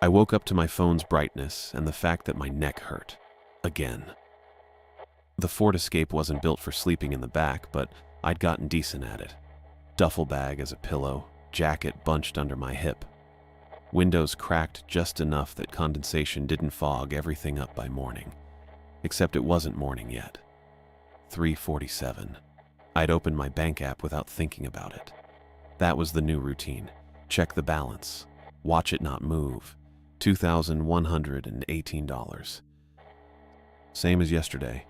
I woke up to my phone's brightness and the fact that my neck hurt. Again. The Ford Escape wasn't built for sleeping in the back, but I'd gotten decent at it. Duffel bag as a pillow, jacket bunched under my hip. Windows cracked just enough that condensation didn't fog everything up by morning. Except it wasn't morning yet. 3:47. I'd opened my bank app without thinking about it. That was the new routine. Check the balance. Watch it not move. $2,118. Same as yesterday.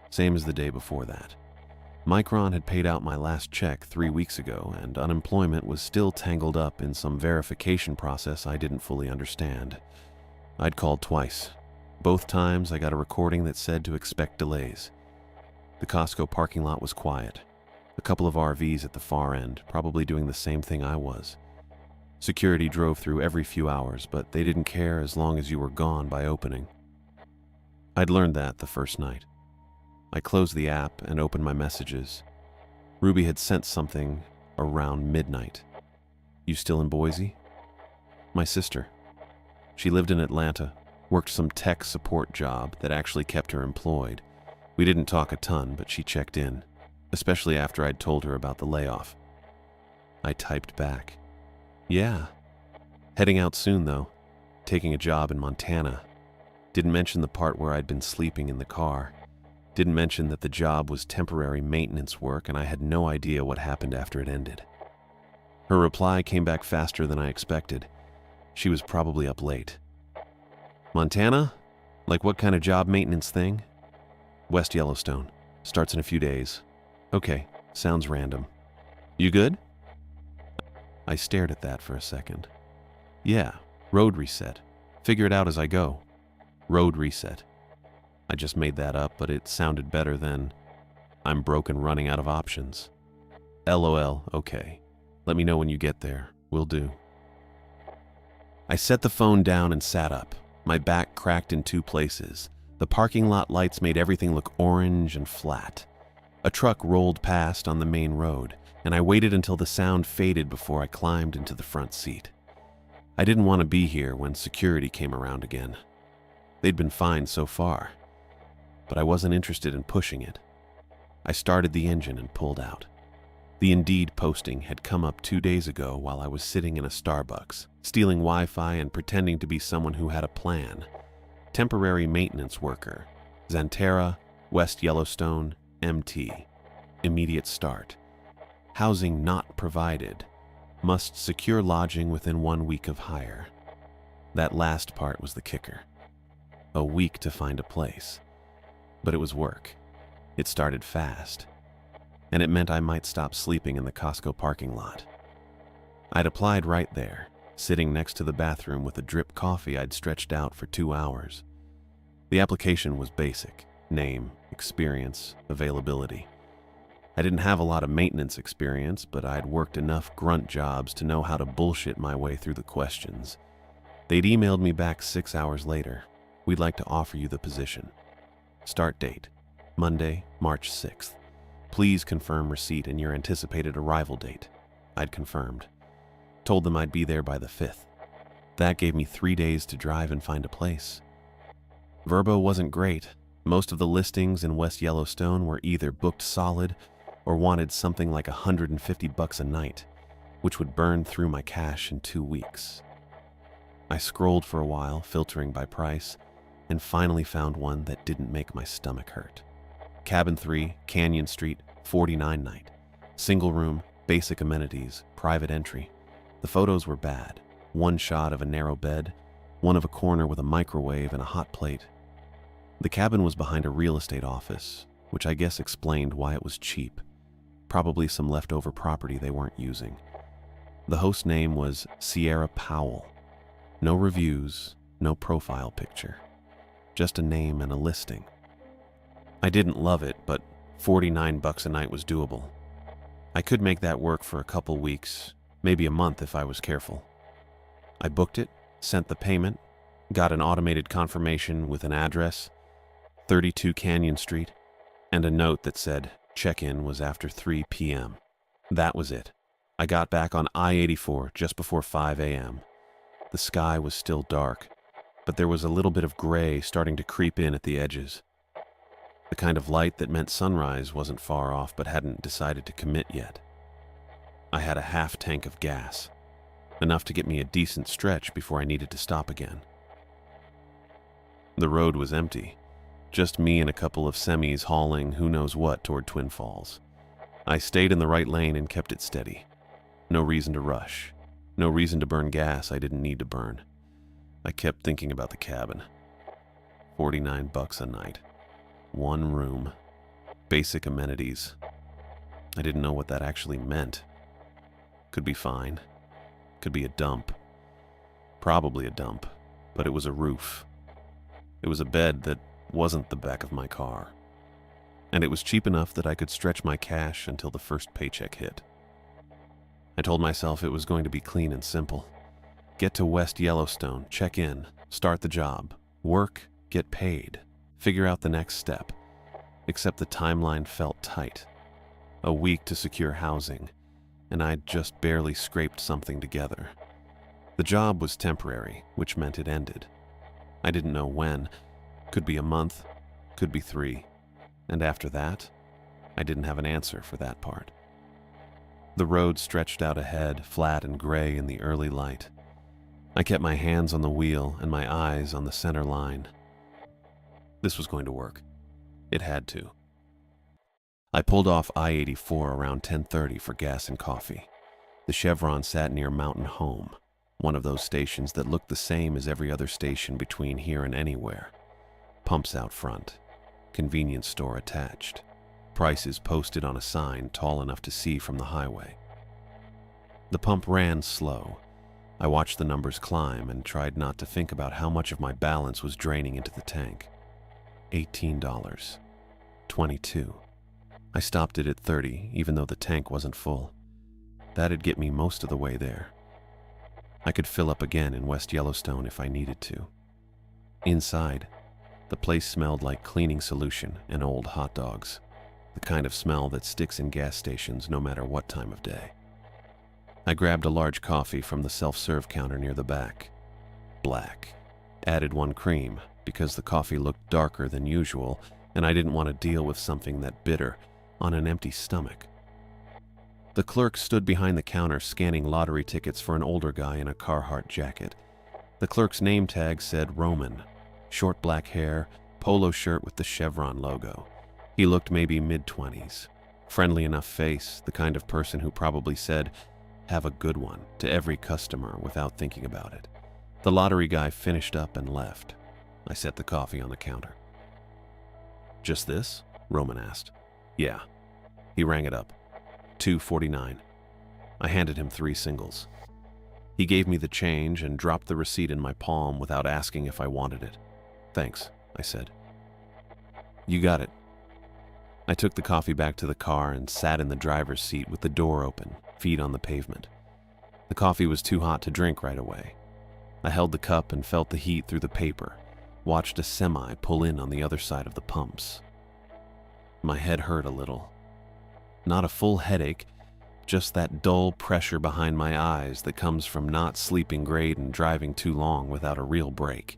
Same as the day before that. Micron had paid out my last check 3 weeks ago, and unemployment was still tangled up in some verification process I didn't fully understand. I'd called twice. Both times I got a recording that said to expect delays. The Costco parking lot was quiet. A couple of RVs at the far end, probably doing the same thing I was. Security drove through every few hours, but they didn't care as long as you were gone by opening. I'd learned that the first night. I closed the app and opened my messages. Ruby had sent something around midnight. "You still in Boise?" My sister. She lived in Atlanta, worked some tech support job that actually kept her employed. We didn't talk a ton, but she checked in, especially after I'd told her about the layoff. I typed back. "Yeah. Heading out soon, though. Taking a job in Montana." Didn't mention the part where I'd been sleeping in the car. Didn't mention that the job was temporary maintenance work and I had no idea what happened after it ended. Her reply came back faster than I expected. She was probably up late. "Montana? Like what kind of job maintenance thing?" "West Yellowstone. Starts in a few days." "Okay, sounds random. You good?" I stared at that for a second. "Yeah, road reset. Figure it out as I go." Road reset. I just made that up, but it sounded better than "I'm broke and running out of options." "LOL, okay. Let me know when you get there. Will do." I set the phone down and sat up. My back cracked in 2 places. The parking lot lights made everything look orange and flat. A truck rolled past on the main road, and I waited until the sound faded before I climbed into the front seat. I didn't want to be here when security came around again. They'd been fine so far, but I wasn't interested in pushing it. I started the engine and pulled out. The Indeed posting had come up 2 days ago while I was sitting in a Starbucks, stealing Wi-Fi and pretending to be someone who had a plan. Temporary maintenance worker. Xanterra, West Yellowstone, MT. Immediate start. Housing not provided. Must secure lodging within 1 week of hire. That last part was the kicker. A week to find a place. But it was work. It started fast. And it meant I might stop sleeping in the Costco parking lot. I'd applied right there, sitting next to the bathroom with a drip coffee I'd stretched out for 2 hours. The application was basic: name, experience, availability. I didn't have a lot of maintenance experience, but I'd worked enough grunt jobs to know how to bullshit my way through the questions. They'd emailed me back 6 hours later. "We'd like to offer you the position. Start date: Monday, March 6th. Please confirm receipt and your anticipated arrival date." I'd confirmed. Told them I'd be there by the 5th. That gave me 3 days to drive and find a place. Verbo wasn't great. Most of the listings in West Yellowstone were either booked solid or wanted something like $150 a night, which would burn through my cash in 2 weeks. I scrolled for a while, filtering by price, and finally found one that didn't make my stomach hurt. Cabin 3, Canyon Street, 49 night. Single room, basic amenities, private entry. The photos were bad. One shot of a narrow bed, one of a corner with a microwave and a hot plate. The cabin was behind a real estate office, which I guess explained why it was cheap. Probably some leftover property they weren't using. The host name was Sierra Powell. No reviews, no profile picture. Just a name and a listing. I didn't love it, but $49 a night was doable. I could make that work for a couple weeks, maybe a month if I was careful. I booked it, sent the payment, got an automated confirmation with an address, 32 Canyon Street, and a note that said check-in was after 3 p.m. That was it. I got back on I-84 just before 5 a.m. The sky was still dark, but there was a little bit of gray starting to creep in at the edges. The kind of light that meant sunrise wasn't far off but hadn't decided to commit yet. I had a half tank of gas, enough to get me a decent stretch before I needed to stop again. The road was empty, just me and a couple of semis hauling who knows what toward Twin Falls. I stayed in the right lane and kept it steady. No reason to rush. No reason to burn gas I didn't need to burn. I kept thinking about the cabin. $49 a night. One room. Basic amenities. I didn't know what that actually meant. Could be fine. Could be a dump. Probably a dump, but it was a roof. It was a bed that wasn't the back of my car. And it was cheap enough that I could stretch my cash until the first paycheck hit. I told myself it was going to be clean and simple. Get to West Yellowstone, check in, start the job, work, get paid, figure out the next step. Except the timeline felt tight. A week to secure housing, and I'd just barely scraped something together. The job was temporary, which meant it ended. I didn't know when. Could be a month, could be 3. And after that, I didn't have an answer for that part. The road stretched out ahead, flat and gray in the early light. I kept my hands on the wheel and my eyes on the center line. This was going to work. It had to. I pulled off I-84 around 10:30 for gas and coffee. The Chevron sat near Mountain Home, one of those stations that looked the same as every other station between here and anywhere. Pumps out front. Convenience store attached. Prices posted on a sign tall enough to see from the highway. The pump ran slow. I watched the numbers climb and tried not to think about how much of my balance was draining into the tank. $18. $22. I stopped it at 30, even though the tank wasn't full. That'd get me most of the way there. I could fill up again in West Yellowstone if I needed to. Inside, the place smelled like cleaning solution and old hot dogs. The kind of smell that sticks in gas stations no matter what time of day. I grabbed a large coffee from the self-serve counter near the back. Black. Added 1 cream because the coffee looked darker than usual and I didn't want to deal with something that bitter on an empty stomach. The clerk stood behind the counter scanning lottery tickets for an older guy in a Carhartt jacket. The clerk's name tag said Roman. Short black hair, polo shirt with the Chevron logo. He looked maybe mid-20s. Friendly enough face, the kind of person who probably said, "Have a good one," to every customer without thinking about it. The lottery guy finished up and left. I set the coffee on the counter. "Just this?" Roman asked. "Yeah." He rang it up. $2.49. I handed him 3 singles. He gave me the change and dropped the receipt in my palm without asking if I wanted it. "Thanks," I said. "You got it." I took the coffee back to the car and sat in the driver's seat with the door open, feet on the pavement. The coffee was too hot to drink right away. I held the cup and felt the heat through the paper, watched a semi pull in on the other side of the pumps. My head hurt a little. Not a full headache, just that dull pressure behind my eyes that comes from not sleeping great and driving too long without a real break.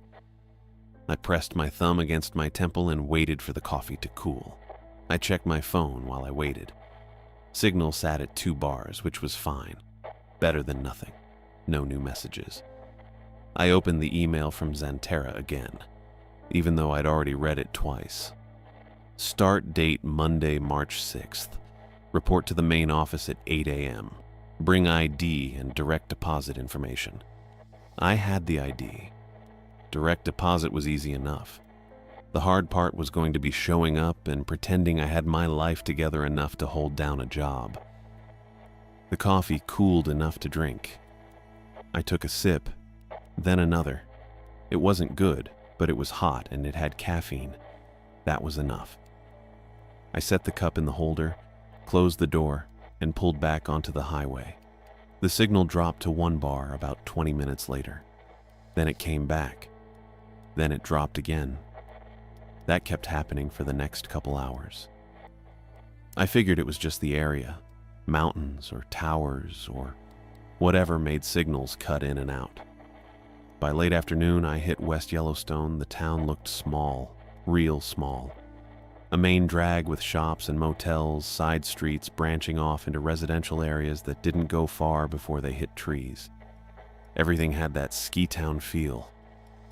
I pressed my thumb against my temple and waited for the coffee to cool. I checked my phone while I waited. Signal sat at 2 bars, which was fine. Better than nothing. No new messages. I opened the email from Xanterra again, even though I'd already read it twice. Start date Monday, March 6th. Report to the main office at 8 a.m. Bring ID and direct deposit information. I had the ID. Direct deposit was easy enough. The hard part was going to be showing up and pretending I had my life together enough to hold down a job. The coffee cooled enough to drink. I took a sip, then another. It wasn't good, but it was hot and it had caffeine. That was enough. I set the cup in the holder, closed the door, and pulled back onto the highway. The signal dropped to 1 bar about 20 minutes later. Then it came back. Then it dropped again. That kept happening for the next couple hours. I figured it was just the area, mountains or towers or whatever made signals cut in and out. By late afternoon, I hit West Yellowstone. The town looked small, real small. A main drag with shops and motels, side streets branching off into residential areas that didn't go far before they hit trees. Everything had that ski town feel.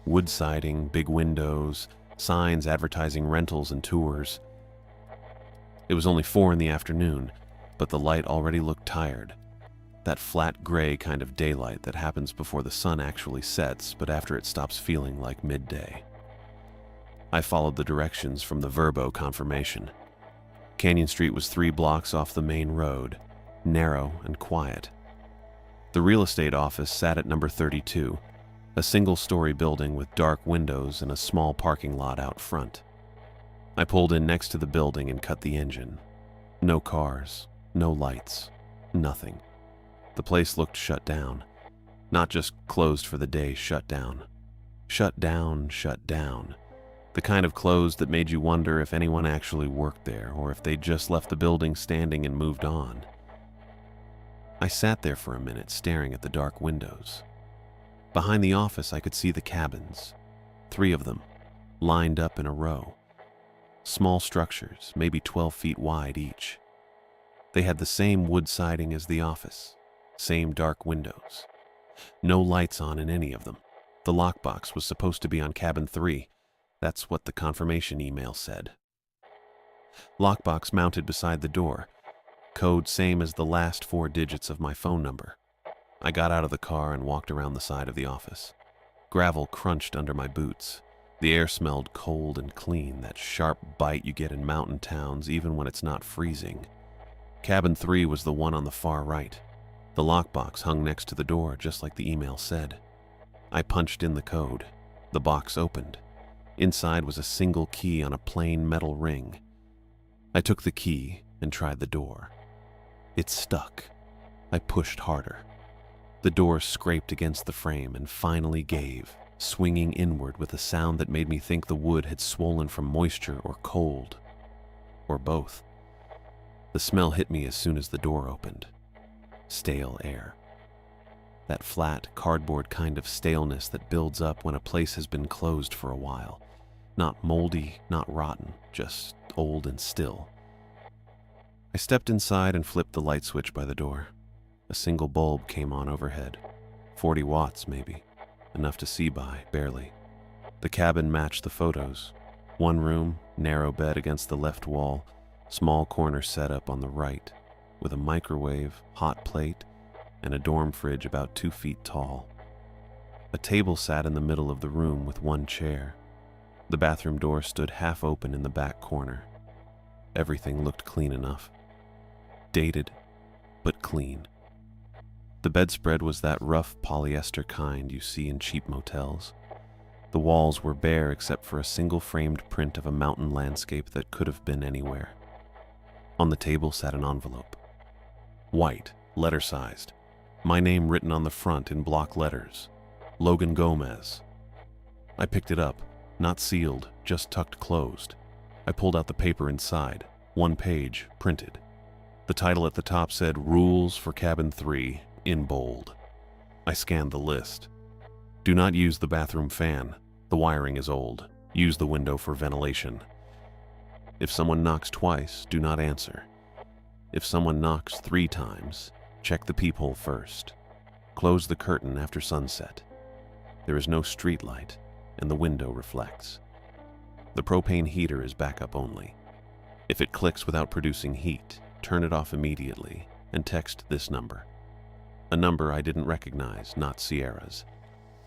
Wood siding, big windows, signs advertising rentals and tours. It was only 4 in the afternoon, but the light already looked tired. That flat gray kind of daylight that happens before the sun actually sets, but after it stops feeling like midday. I followed the directions from the Verbo confirmation. Canyon Street was 3 blocks off the main road, narrow and quiet. The real estate office sat at number 32, a single-story building with dark windows and a small parking lot out front. I pulled in next to the building and cut the engine. No cars, no lights, nothing. The place looked shut down. Not just closed for the day, shut down. Shut down, shut down. The kind of closed that made you wonder if anyone actually worked there or if they'd just left the building standing and moved on. I sat there for a minute staring at the dark windows. Behind the office I could see the cabins, 3 of them, lined up in a row. Small structures, maybe 12 feet wide each. They had the same wood siding as the office, same dark windows. No lights on in any of them. The lockbox was supposed to be on cabin 3. That's what the confirmation email said. Lockbox mounted beside the door. Code same as the last 4 digits of my phone number. I got out of the car and walked around the side of the office. Gravel crunched under my boots. The air smelled cold and clean, that sharp bite you get in mountain towns even when it's not freezing. Cabin 3 was the one on the far right. The lockbox hung next to the door, just like the email said. I punched in the code. The box opened. Inside was a single key on a plain metal ring. I took the key and tried the door. It stuck. I pushed harder. The door scraped against the frame and finally gave, swinging inward with a sound that made me think the wood had swollen from moisture or cold, or both. The smell hit me as soon as the door opened. Stale air. That flat, cardboard kind of staleness that builds up when a place has been closed for a while. Not moldy, not rotten, just old and still. I stepped inside and flipped the light switch by the door. A single bulb came on overhead. 40 watts, maybe. Enough to see by, barely. The cabin matched the photos. 1 room, narrow bed against the left wall, small corner setup on the right, with a microwave, hot plate, and a dorm fridge about 2 feet tall. A table sat in the middle of the room with 1 chair. The bathroom door stood half open in the back corner. Everything looked clean enough. Dated, but clean. The bedspread was that rough polyester kind you see in cheap motels. The walls were bare except for a single framed print of a mountain landscape that could have been anywhere. On the table sat an envelope. White, letter-sized. My name written on the front in block letters. Logan Gomez. I picked it up, not sealed, just tucked closed. I pulled out the paper inside, 1 page, printed. The title at the top said, Rules for Cabin 3, in bold. I scanned the list. Do not use the bathroom fan. The wiring is old. Use the window for ventilation. If someone knocks twice, do not answer. If someone knocks 3 times, check the peephole first. Close the curtain after sunset. There is no street light, and the window reflects. The propane heater is backup only. If it clicks without producing heat, turn it off immediately and text this number. A number I didn't recognize, not Sierra's.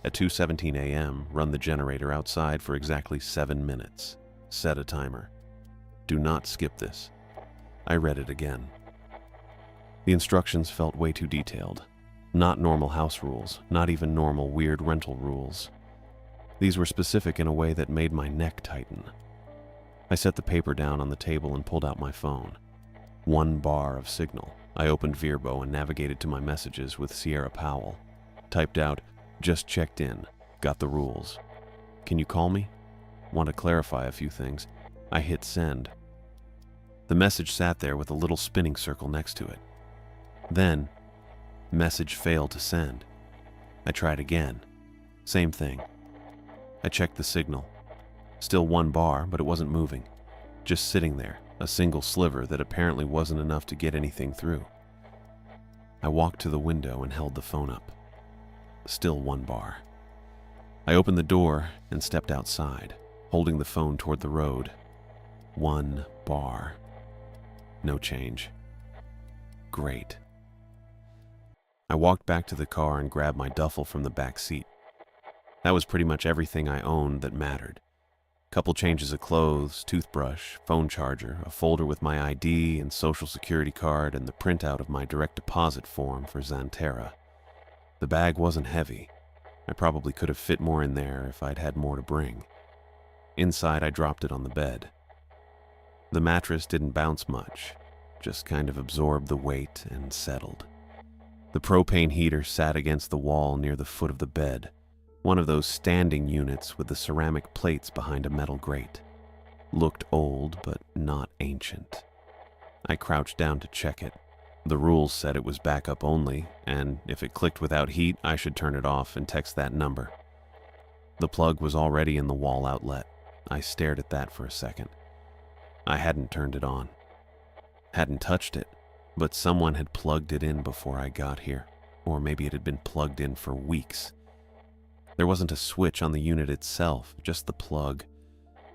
At 2:17 a.m., run the generator outside for exactly 7 minutes. Set a timer. Do not skip this. I read it again. The instructions felt way too detailed. Not normal house rules, not even normal weird rental rules. These were specific in a way that made my neck tighten. I set the paper down on the table and pulled out my phone. 1 bar of signal. I opened Verbo and navigated to my messages with Sierra Powell. Typed out, just checked in, got the rules. Can you call me? Want to clarify a few things. I hit send. The message sat there with a little spinning circle next to it. Then, message failed to send. I tried again. Same thing. I checked the signal. Still 1 bar, but it wasn't moving. Just sitting there, a single sliver that apparently wasn't enough to get anything through. I walked to the window and held the phone up. Still 1 bar. I opened the door and stepped outside, holding the phone toward the road. 1 bar. No change. Great. I walked back to the car and grabbed my duffel from the back seat. That was pretty much everything I owned that mattered. Couple changes of clothes, toothbrush, phone charger, a folder with my ID and social security card, and the printout of my direct deposit form for Xanterra. The bag wasn't heavy. I probably could have fit more in there if I'd had more to bring. Inside, I dropped it on the bed. The mattress didn't bounce much, just kind of absorbed the weight and settled. The propane heater sat against the wall near the foot of the bed, one of those standing units with the ceramic plates behind a metal grate. Looked old, but not ancient. I crouched down to check it. The rules said it was backup only, and if it clicked without heat, I should turn it off and text that number. The plug was already in the wall outlet. I stared at that for a second. I hadn't turned it on. Hadn't touched it, but someone had plugged it in before I got here, or maybe it had been plugged in for weeks. There wasn't a switch on the unit itself, just the plug.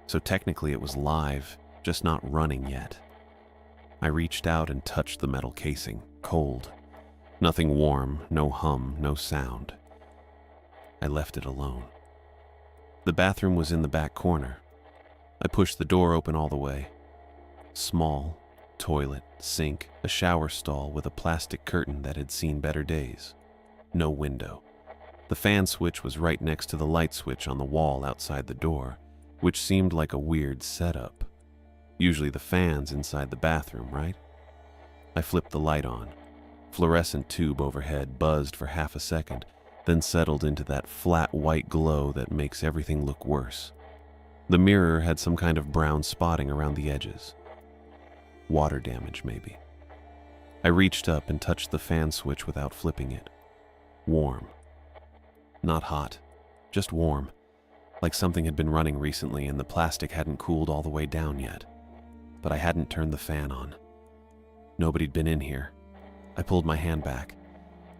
So technically it was live, just not running yet. I reached out and touched the metal casing, cold. Nothing warm, no hum, no sound. I left it alone. The bathroom was in the back corner. I pushed the door open all the way. Small, toilet, sink, a shower stall with a plastic curtain that had seen better days. No window. The fan switch was right next to the light switch on the wall outside the door, which seemed like a weird setup. Usually the fan's inside the bathroom, right? I flipped the light on. Fluorescent tube overhead buzzed for half a second, then settled into that flat white glow that makes everything look worse. The mirror had some kind of brown spotting around the edges. Water damage, maybe. I reached up and touched the fan switch without flipping it. Warm. Not hot, just warm, like something had been running recently and the plastic hadn't cooled all the way down yet. But I hadn't turned the fan on. Nobody'd been in here. I pulled my hand back.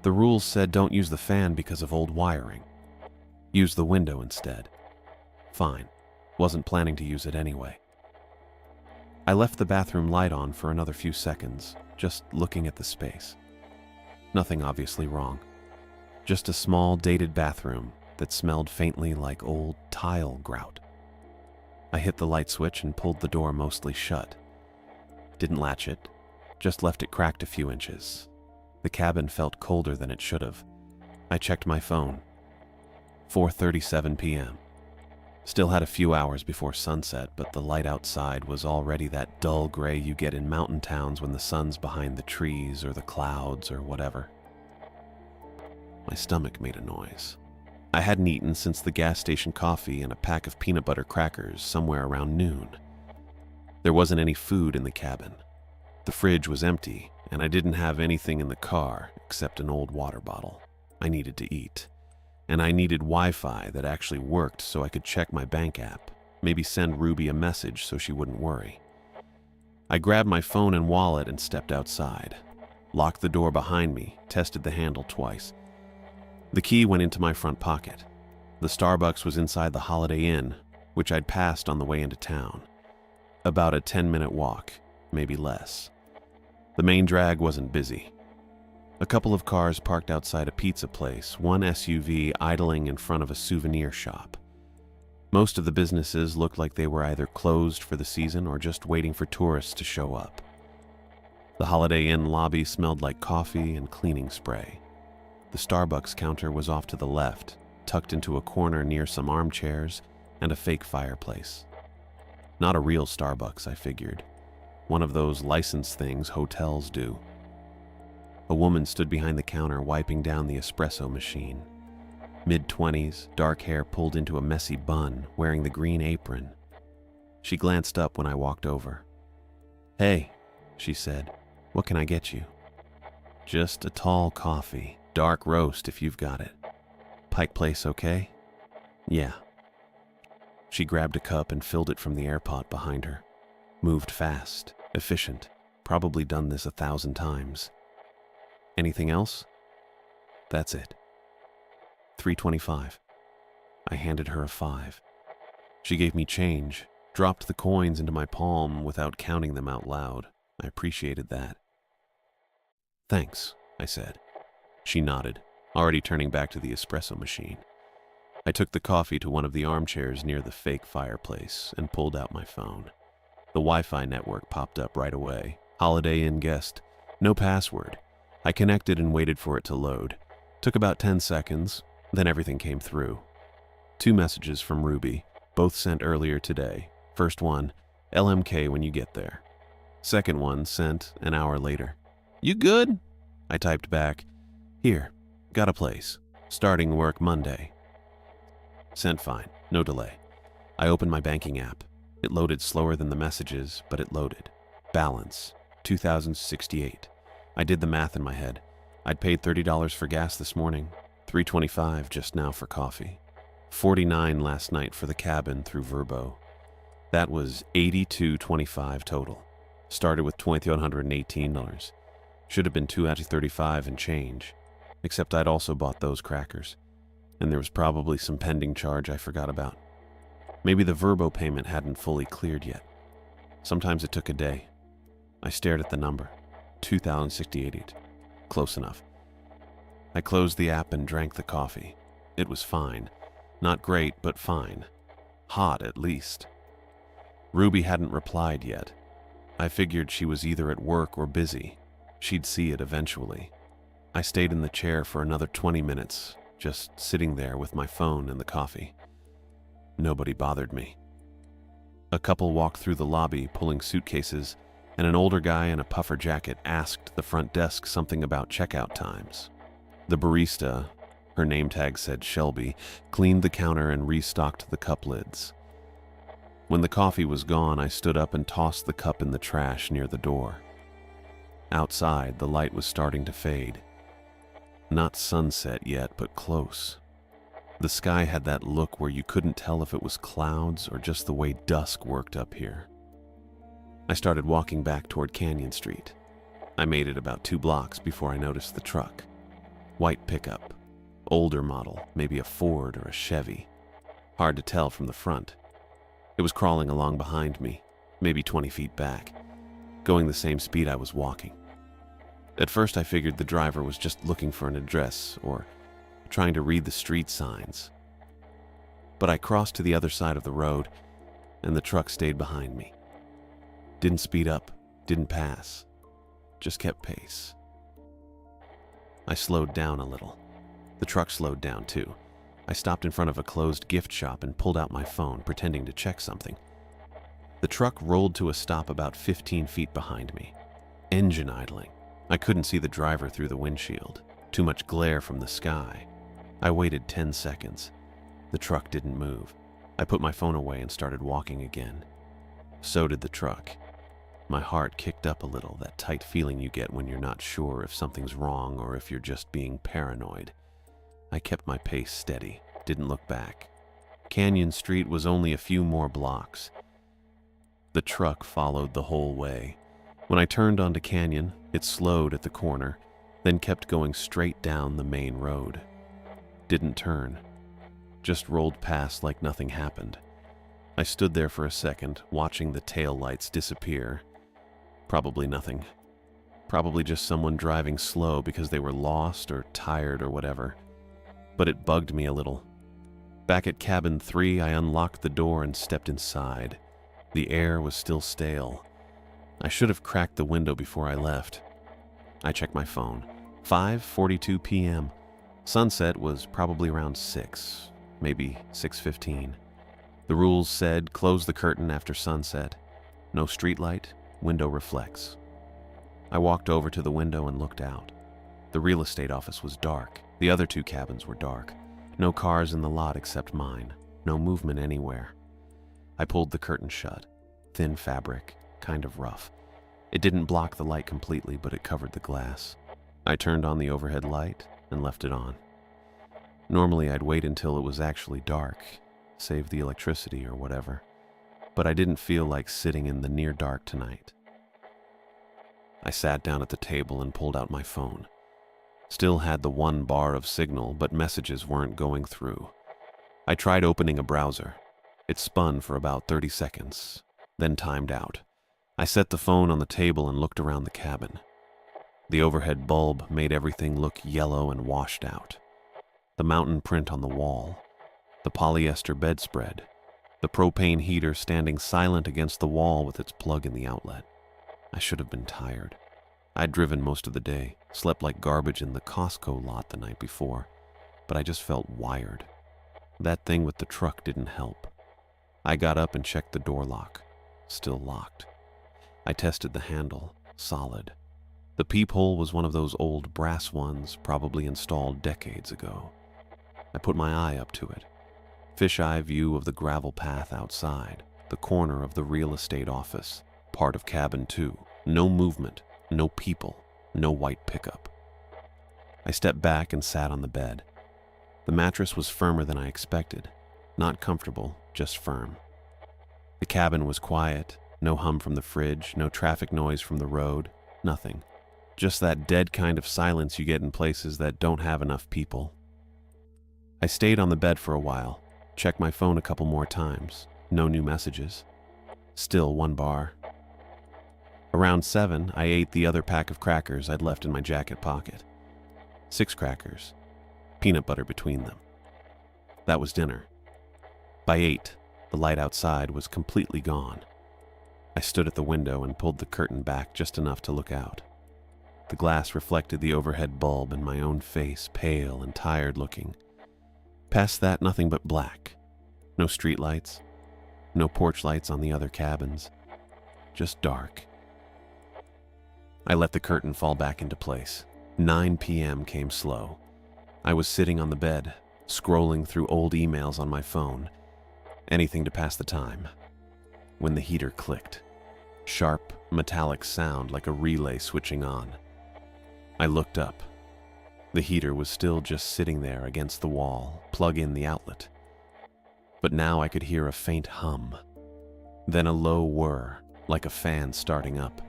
The rules said don't use the fan because of old wiring. Use the window instead. Fine. Wasn't planning to use it anyway. I left the bathroom light on for another few seconds, just looking at the space. Nothing obviously wrong. Just a small, dated bathroom that smelled faintly like old tile grout. I hit the light switch and pulled the door mostly shut. Didn't latch it, just left it cracked a few inches. The cabin felt colder than it should have. I checked my phone. 4:37 p.m. Still had a few hours before sunset, but the light outside was already that dull gray you get in mountain towns when the sun's behind the trees or the clouds or whatever. My stomach made a noise. I hadn't eaten since the gas station coffee and a pack of peanut butter crackers somewhere around noon. There wasn't any food in the cabin. The fridge was empty, and I didn't have anything in the car except an old water bottle. I needed to eat. And I needed Wi-Fi that actually worked so I could check my bank app, maybe send Ruby a message so she wouldn't worry. I grabbed my phone and wallet and stepped outside. Locked the door behind me, tested the handle twice. The key went into my front pocket. The Starbucks was inside the Holiday Inn, which I'd passed on the way into town. About a 10-minute walk, maybe less. The main drag wasn't busy. A couple of cars parked outside a pizza place, one SUV idling in front of a souvenir shop. Most of the businesses looked like they were either closed for the season or just waiting for tourists to show up. The Holiday Inn lobby smelled like coffee and cleaning spray. The Starbucks counter was off to the left, tucked into a corner near some armchairs and a fake fireplace. Not a real Starbucks, I figured. One of those license things hotels do. A woman stood behind the counter wiping down the espresso machine. Mid-20s, dark hair pulled into a messy bun, wearing the green apron. She glanced up when I walked over. "Hey," she said, "what can I get you?" "Just a tall coffee. Dark roast if you've got it." "Pike Place okay?" Yeah. She grabbed a cup and filled it from the air pot behind her. Moved fast, efficient, probably done this 1,000 times. Anything else? That's it. $3.25. I handed her a 5. She gave me change, dropped the coins into my palm without counting them out loud. I appreciated that. Thanks, I said. She nodded, already turning back to the espresso machine. I took the coffee to one of the armchairs near the fake fireplace and pulled out my phone. The Wi-Fi network popped up right away. Holiday Inn guest. No password. I connected and waited for it to load. Took about 10 seconds, then everything came through. 2 messages from Ruby, both sent earlier today. First one, LMK when you get there. Second one sent an hour later. You good? I typed back, here, got a place. Starting work Monday. Sent fine, no delay. I opened my banking app. It loaded slower than the messages, but it loaded. Balance, $2,068. I did the math in my head. I'd paid $30 for gas this morning, $3.25 just now for coffee, $49 last night for the cabin through Verbo. That was $82.25 total. Started with $2,118. Should have been $235 and change, except I'd also bought those crackers. And there was probably some pending charge I forgot about. Maybe the Verbo payment hadn't fully cleared yet. Sometimes it took a day. I stared at the number, $2,068. Close enough. I closed the app and drank the coffee. It was fine. Not great, but fine. Hot, at least. Ruby hadn't replied yet. I figured she was either at work or busy. She'd see it eventually. I stayed in the chair for another 20 minutes, just sitting there with my phone and the coffee. Nobody bothered me. A couple walked through the lobby, pulling suitcases, and an older guy in a puffer jacket asked the front desk something about checkout times. The barista, her name tag said Shelby, cleaned the counter and restocked the cup lids. When the coffee was gone, I stood up and tossed the cup in the trash near the door. Outside, the light was starting to fade. Not sunset yet, but close. The sky had that look where you couldn't tell if it was clouds or just the way dusk worked up here. I started walking back toward Canyon Street. I made it about 2 blocks before I noticed the truck. White pickup. Older model, maybe a Ford or a Chevy. Hard to tell from the front. It was crawling along behind me, maybe 20 feet back, going the same speed I was walking. At first I figured the driver was just looking for an address or trying to read the street signs. But I crossed to the other side of the road, and the truck stayed behind me. Didn't speed up, didn't pass, just kept pace. I slowed down a little. The truck slowed down too. I stopped in front of a closed gift shop and pulled out my phone, pretending to check something. The truck rolled to a stop about 15 feet behind me. Engine idling. I couldn't see the driver through the windshield. Too much glare from the sky. I waited 10 seconds. The truck didn't move. I put my phone away and started walking again. So did the truck. My heart kicked up a little, that tight feeling you get when you're not sure if something's wrong or if you're just being paranoid. I kept my pace steady, didn't look back. Canyon Street was only a few more blocks. The truck followed the whole way. When I turned onto Canyon, it slowed at the corner, then kept going straight down the main road. Didn't turn. Just rolled past like nothing happened. I stood there for a second, watching the tail lights disappear. Probably nothing. Probably just someone driving slow because they were lost or tired or whatever. But it bugged me a little. Back at cabin 3, I unlocked the door and stepped inside. The air was still stale. I should have cracked the window before I left. I checked my phone. 5:42 p.m. Sunset was probably around 6, maybe 6:15. The rules said close the curtain after sunset. No streetlight, window reflects. I walked over to the window and looked out. The real estate office was dark. The other 2 cabins were dark. No cars in the lot except mine. No movement anywhere. I pulled the curtain shut. Thin fabric, kind of rough. It didn't block the light completely, but it covered the glass. I turned on the overhead light and left it on. Normally, I'd wait until it was actually dark, save the electricity or whatever, but I didn't feel like sitting in the near dark tonight. I sat down at the table and pulled out my phone. Still had the 1 bar of signal, but messages weren't going through. I tried opening a browser. It spun for about 30 seconds, then timed out. I set the phone on the table and looked around the cabin. The overhead bulb made everything look yellow and washed out. The mountain print on the wall, the polyester bedspread, the propane heater standing silent against the wall with its plug in the outlet. I should have been tired. I'd driven most of the day, slept like garbage in the Costco lot the night before, but I just felt wired. That thing with the truck didn't help. I got up and checked the door lock. Still locked. I tested the handle. Solid. The peephole was one of those old brass ones, probably installed decades ago. I put my eye up to it. Fisheye view of the gravel path outside, the corner of the real estate office, part of cabin 2. No movement, no people, no white pickup. I stepped back and sat on the bed. The mattress was firmer than I expected. Not comfortable, just firm. The cabin was quiet, no hum from the fridge, no traffic noise from the road, nothing. Just that dead kind of silence you get in places that don't have enough people. I stayed on the bed for a while, checked my phone a couple more times. No new messages. Still 1 bar. Around 7, I ate the other pack of crackers I'd left in my jacket pocket. 6 crackers. Peanut butter between them. That was dinner. By 8, the light outside was completely gone. I stood at the window and pulled the curtain back just enough to look out. The glass reflected the overhead bulb and my own face, pale and tired looking. Past that, nothing but black. No street lights. No porch lights on the other cabins. Just dark. I let the curtain fall back into place. 9 p.m. came slow. I was sitting on the bed, scrolling through old emails on my phone. Anything to pass the time. When the heater clicked. Sharp, metallic sound like a relay switching on. I looked up. The heater was still just sitting there against the wall, plug in the outlet. But now I could hear a faint hum. Then a low whir, like a fan starting up.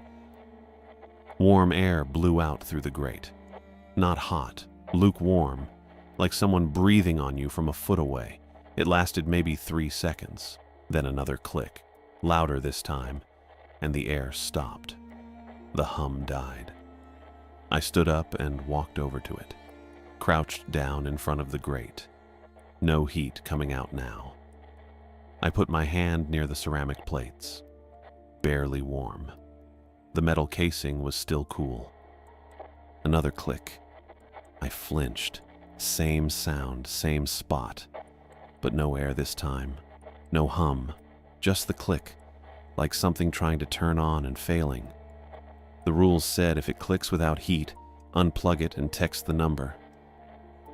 Warm air blew out through the grate. Not hot, lukewarm, like someone breathing on you from a foot away. It lasted maybe 3 seconds, then another click, louder this time, and the air stopped. The hum died. I stood up and walked over to it, crouched down in front of the grate. No heat coming out now. I put my hand near the ceramic plates. Barely warm. The metal casing was still cool. Another click. I flinched. Same sound, same spot. But no air this time. No hum. Just the click, like something trying to turn on and failing. The rules said if it clicks without heat, unplug it and text the number.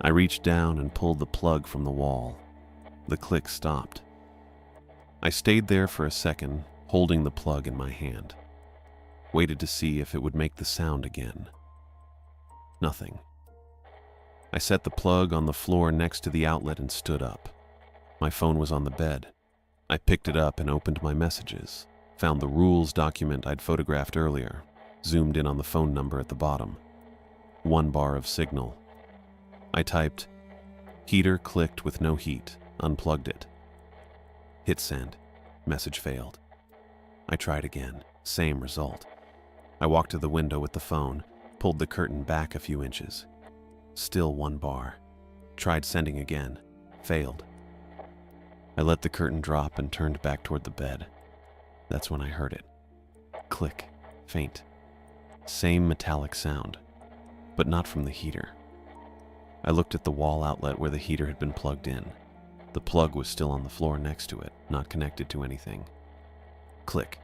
I reached down and pulled the plug from the wall. The click stopped. I stayed there for a second, holding the plug in my hand. Waited to see if it would make the sound again. Nothing. I set the plug on the floor next to the outlet and stood up. My phone was on the bed. I picked it up and opened my messages. Found the rules document I'd photographed earlier. Zoomed in on the phone number at the bottom. 1 bar of signal. I typed, heater clicked with no heat, unplugged it. Hit send. Message failed. I tried again, same result. I walked to the window with the phone, pulled the curtain back a few inches. Still 1 bar. Tried sending again, failed. I let the curtain drop and turned back toward the bed. That's when I heard it. Click, faint. Same metallic sound, but not from the heater. I looked at the wall outlet where the heater had been plugged in. The plug was still on the floor next to it, not connected to anything. Click.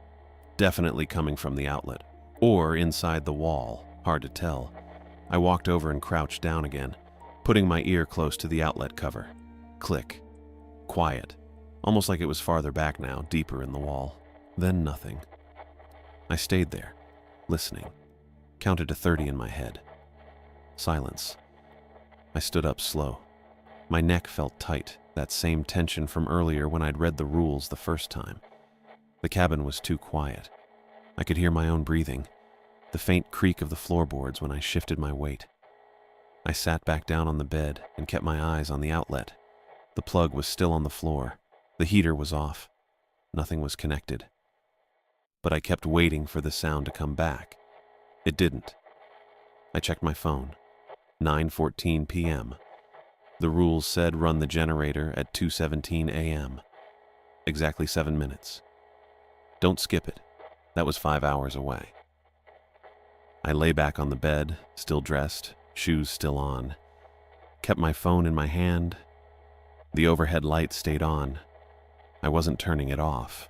Definitely coming from the outlet, or inside the wall, hard to tell. I walked over and crouched down again, putting my ear close to the outlet cover. Click. Quiet, almost like it was farther back now, deeper in the wall. Then nothing. I stayed there, listening. Counted to 30 in my head. Silence. I stood up slow. My neck felt tight, that same tension from earlier when I'd read the rules the first time. The cabin was too quiet. I could hear my own breathing, the faint creak of the floorboards when I shifted my weight. I sat back down on the bed and kept my eyes on the outlet. The plug was still on the floor. The heater was off. Nothing was connected. But I kept waiting for the sound to come back. It didn't. I checked my phone. 9:14 p.m. The rules said run the generator at 2:17 a.m. Exactly 7 minutes. Don't skip it. That was 5 hours away. I lay back on the bed, still dressed, shoes still on. Kept my phone in my hand. The overhead light stayed on. I wasn't turning it off.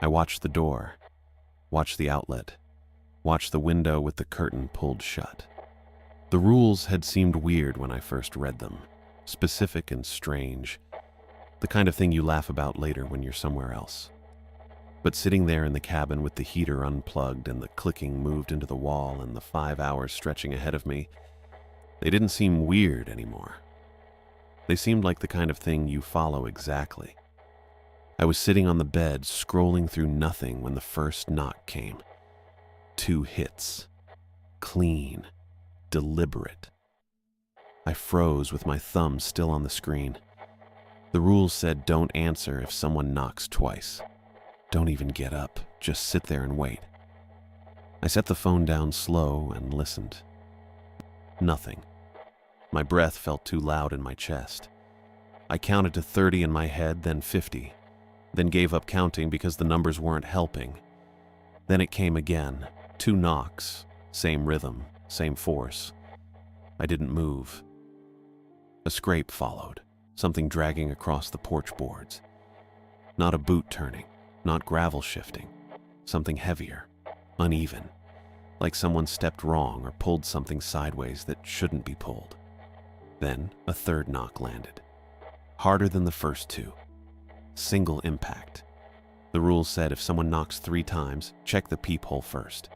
I watched the door, watched the outlet, watched the window with the curtain pulled shut. The rules had seemed weird when I first read them, specific and strange, the kind of thing you laugh about later when you're somewhere else. But sitting there in the cabin with the heater unplugged and the clicking moved into the wall and the 5 hours stretching ahead of me, they didn't seem weird anymore. They seemed like the kind of thing you follow exactly. I was sitting on the bed, scrolling through nothing when the first knock came. 2 hits. Clean. Deliberate. I froze with my thumb still on the screen. The rules said don't answer if someone knocks twice. Don't even get up, just sit there and wait. I set the phone down slow and listened. Nothing. My breath felt too loud in my chest. I counted to 30 in my head, then 50, then gave up counting because the numbers weren't helping. Then it came again, 2 knocks, same rhythm, same force. I didn't move. A scrape followed, something dragging across the porch boards. Not a boot turning, not gravel shifting, something heavier, uneven, like someone stepped wrong or pulled something sideways that shouldn't be pulled. Then a 3rd knock landed, harder than the first 2. Single impact. The rules said if someone knocks 3 times, check the peephole first.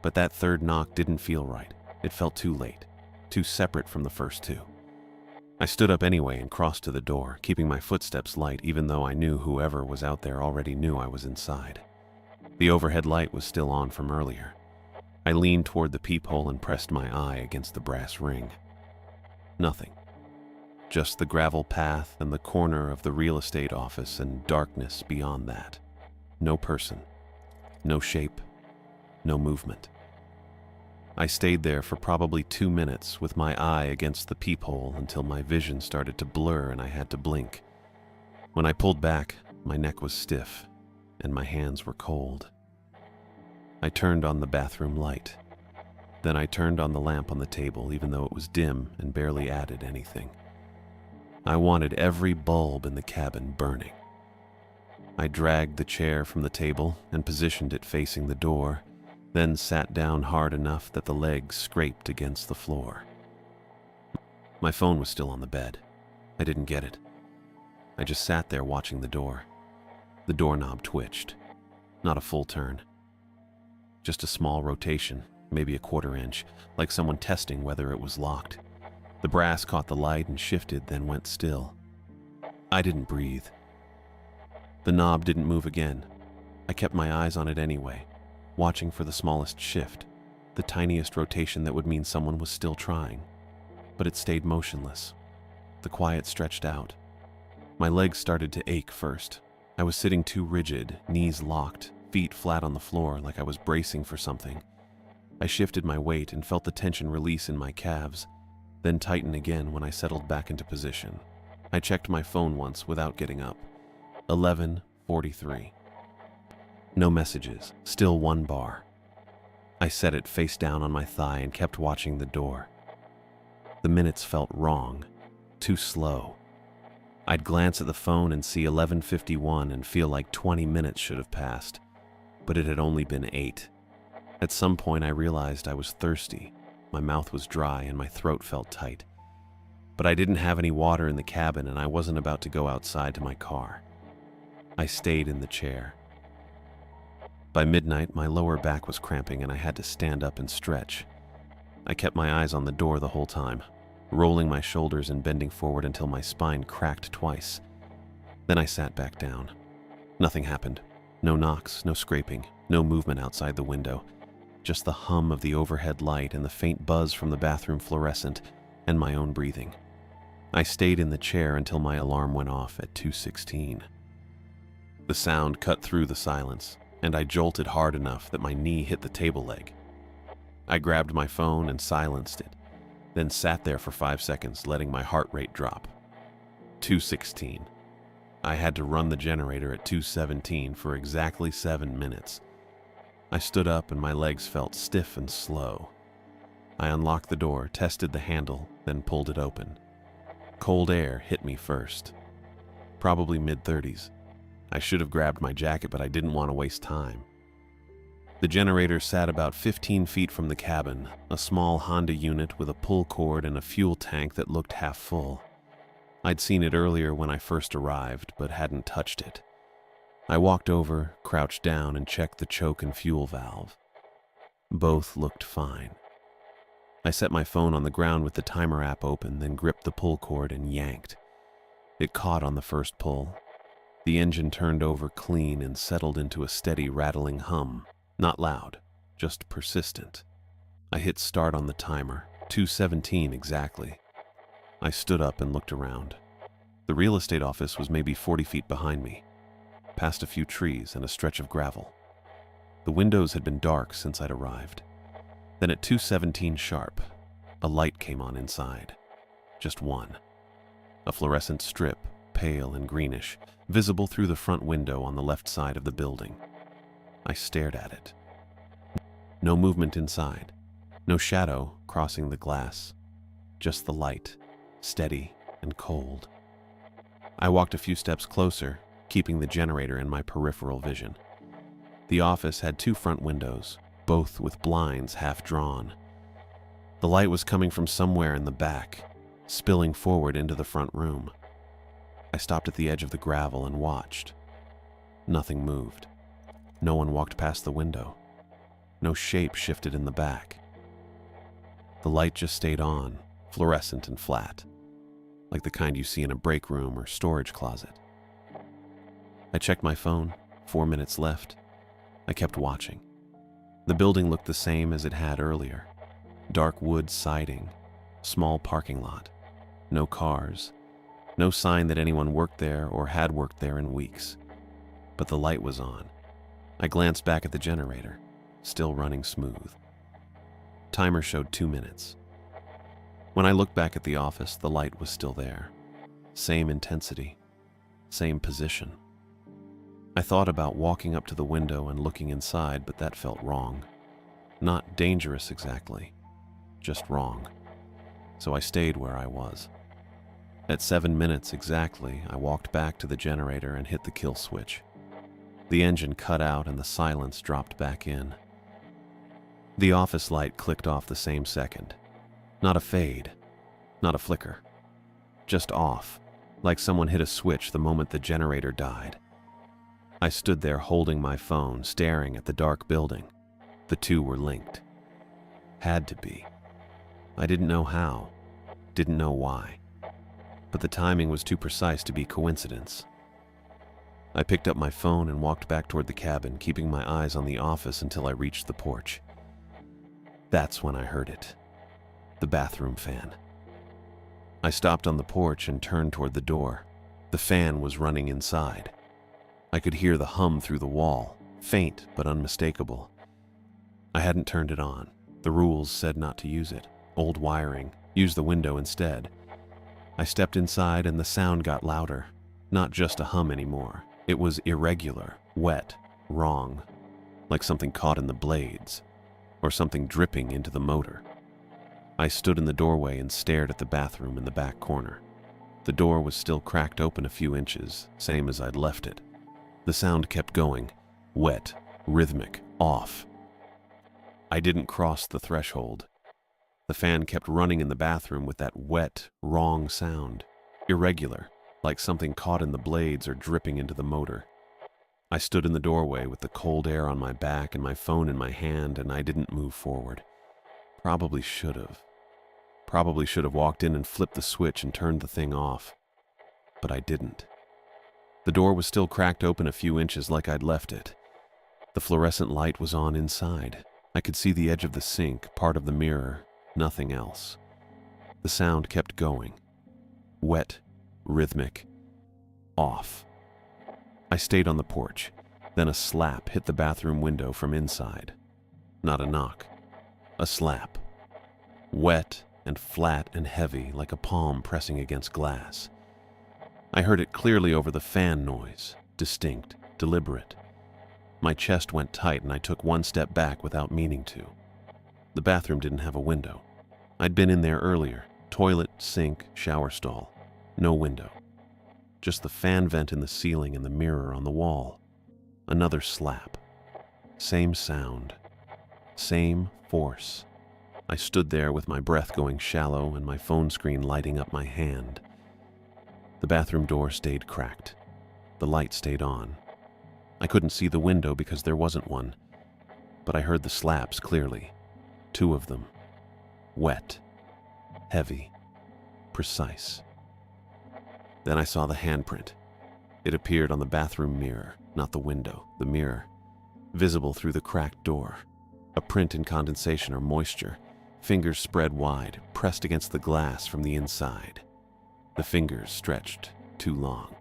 But that 3rd knock didn't feel right. It felt too late, too separate from the first 2. I stood up anyway and crossed to the door, keeping my footsteps light even though I knew whoever was out there already knew I was inside. The overhead light was still on from earlier. I leaned toward the peephole and pressed my eye against the brass ring. Nothing. Just the gravel path and the corner of the real estate office and darkness beyond that. No person. No shape. No movement. I stayed there for probably 2 minutes with my eye against the peephole until my vision started to blur and I had to blink. When I pulled back, my neck was stiff and my hands were cold. I turned on the bathroom light. Then I turned on the lamp on the table even though it was dim and barely added anything. I wanted every bulb in the cabin burning. I dragged the chair from the table and positioned it facing the door, then sat down hard enough that the legs scraped against the floor. My phone was still on the bed. I didn't get it. I just sat there watching the door. The doorknob twitched. Not a full turn. Just a small rotation, maybe a 1/4 inch, like someone testing whether it was locked. The brass caught the light and shifted, then went still. I didn't breathe. The knob didn't move again. I kept my eyes on it anyway, watching for the smallest shift, the tiniest rotation that would mean someone was still trying. But it stayed motionless. The quiet stretched out. My legs started to ache first. I was sitting too rigid, knees locked, feet flat on the floor like I was bracing for something. I shifted my weight and felt the tension release in my calves, then tighten again when I settled back into position. I checked my phone once without getting up. 11:43. No messages, still 1 bar. I set it face down on my thigh and kept watching the door. The minutes felt wrong, too slow. I'd glance at the phone and see 11:51 and feel like 20 minutes should have passed, but it had only been 8. At some point I realized I was thirsty. My mouth was dry and my throat felt tight. But I didn't have any water in the cabin and I wasn't about to go outside to my car. I stayed in the chair. By midnight, my lower back was cramping and I had to stand up and stretch. I kept my eyes on the door the whole time. rolling my shoulders and bending forward until my spine cracked twice. Then I sat back down. Nothing happened. No knocks, no scraping, no movement outside the window. Just the hum of the overhead light and the faint buzz from the bathroom fluorescent and my own breathing. I stayed in the chair until my alarm went off at 2:16. The sound cut through the silence, and I jolted hard enough that my knee hit the table leg. I grabbed my phone and silenced it, then sat there for 5 seconds, letting my heart rate drop. 2:16. I had to run the generator at 2:17 for exactly 7 minutes. I stood up and my legs felt stiff and slow. I unlocked the door, tested the handle, then pulled it open. Cold air hit me first. Probably mid-30s. I should have grabbed my jacket, but I didn't want to waste time. The generator sat about 15 feet from the cabin, a small Honda unit with a pull cord and a fuel tank that looked half full. I'd seen it earlier when I first arrived, but hadn't touched it. I walked over, crouched down, and checked the choke and fuel valve. Both looked fine. I set my phone on the ground with the timer app open, then gripped the pull cord and yanked. It caught on the first pull. The engine turned over clean and settled into a steady rattling hum. Not loud, just persistent. I hit start on the timer, 2:17 exactly. I stood up and looked around. The real estate office was maybe 40 feet behind me, past a few trees and a stretch of gravel. The windows had been dark since I'd arrived. Then at 2:17 sharp, a light came on inside. Just one. A fluorescent strip, pale and greenish, visible through the front window on the left side of the building. I stared at it. No movement inside. No shadow crossing the glass. Just the light, steady and cold. I walked a few steps closer, keeping the generator in my peripheral vision. The office had 2 front windows, both with blinds half drawn. The light was coming from somewhere in the back, spilling forward into the front room. I stopped at the edge of the gravel and watched. Nothing moved. No one walked past the window. No shape shifted in the back. The light just stayed on, fluorescent and flat, like the kind you see in a break room or storage closet. I checked my phone, 4 minutes left. I kept watching. The building looked the same as it had earlier. Dark wood siding, small parking lot, no cars, no sign that anyone worked there or had worked there in weeks. But the light was on. I glanced back at the generator, still running smooth. Timer showed 2 minutes. When I looked back at the office, the light was still there. Same intensity, same position. I thought about walking up to the window and looking inside, but that felt wrong. Not dangerous exactly, just wrong. So I stayed where I was. At 7 minutes exactly, I walked back to the generator and hit the kill switch. The engine cut out and the silence dropped back in. The office light clicked off the same second. Not a fade, not a flicker. Just off, like someone hit a switch the moment the generator died. I stood there holding my phone, staring at the dark building. The two were linked. Had to be. I didn't know how, didn't know why. But the timing was too precise to be coincidence. I picked up my phone and walked back toward the cabin, keeping my eyes on the office until I reached the porch. That's when I heard it. The bathroom fan. I stopped on the porch and turned toward the door. The fan was running inside. I could hear the hum through the wall, faint but unmistakable. I hadn't turned it on. The rules said not to use it. Old wiring. Use the window instead. I stepped inside and the sound got louder. Not just a hum anymore. It was irregular, wet, wrong, like something caught in the blades, or something dripping into the motor. I stood in the doorway and stared at the bathroom in the back corner. The door was still cracked open a few inches, same as I'd left it. The sound kept going, wet, rhythmic, off. I didn't cross the threshold. The fan kept running in the bathroom with that wet, wrong sound, irregular, like something caught in the blades or dripping into the motor. I stood in the doorway with the cold air on my back and my phone in my hand, and I didn't move forward. Probably should have. Probably should have walked in and flipped the switch and turned the thing off. But I didn't. The door was still cracked open a few inches like I'd left it. The fluorescent light was on inside. I could see the edge of the sink, part of the mirror, nothing else. The sound kept going. Wet, rhythmic, off. I stayed on the porch. Then a slap hit the bathroom window from inside. Not a knock. A slap. Wet and flat and heavy like a palm pressing against glass. I heard it clearly over the fan noise, distinct, deliberate. My chest went tight and I took one step back without meaning to. The bathroom didn't have a window. I'd been in there earlier. Toilet, sink, shower stall. No window. Just the fan vent in the ceiling and the mirror on the wall. Another slap. Same sound. Same force. I stood there with my breath going shallow and my phone screen lighting up my hand. The bathroom door stayed cracked. The light stayed on. I couldn't see the window because there wasn't one, but I heard the slaps clearly. 2 of them. Wet. Heavy. Precise. Then I saw the handprint. It appeared on the bathroom mirror, not the window, the mirror, visible through the cracked door. A print in condensation or moisture, fingers spread wide, pressed against the glass from the inside. The fingers stretched too long.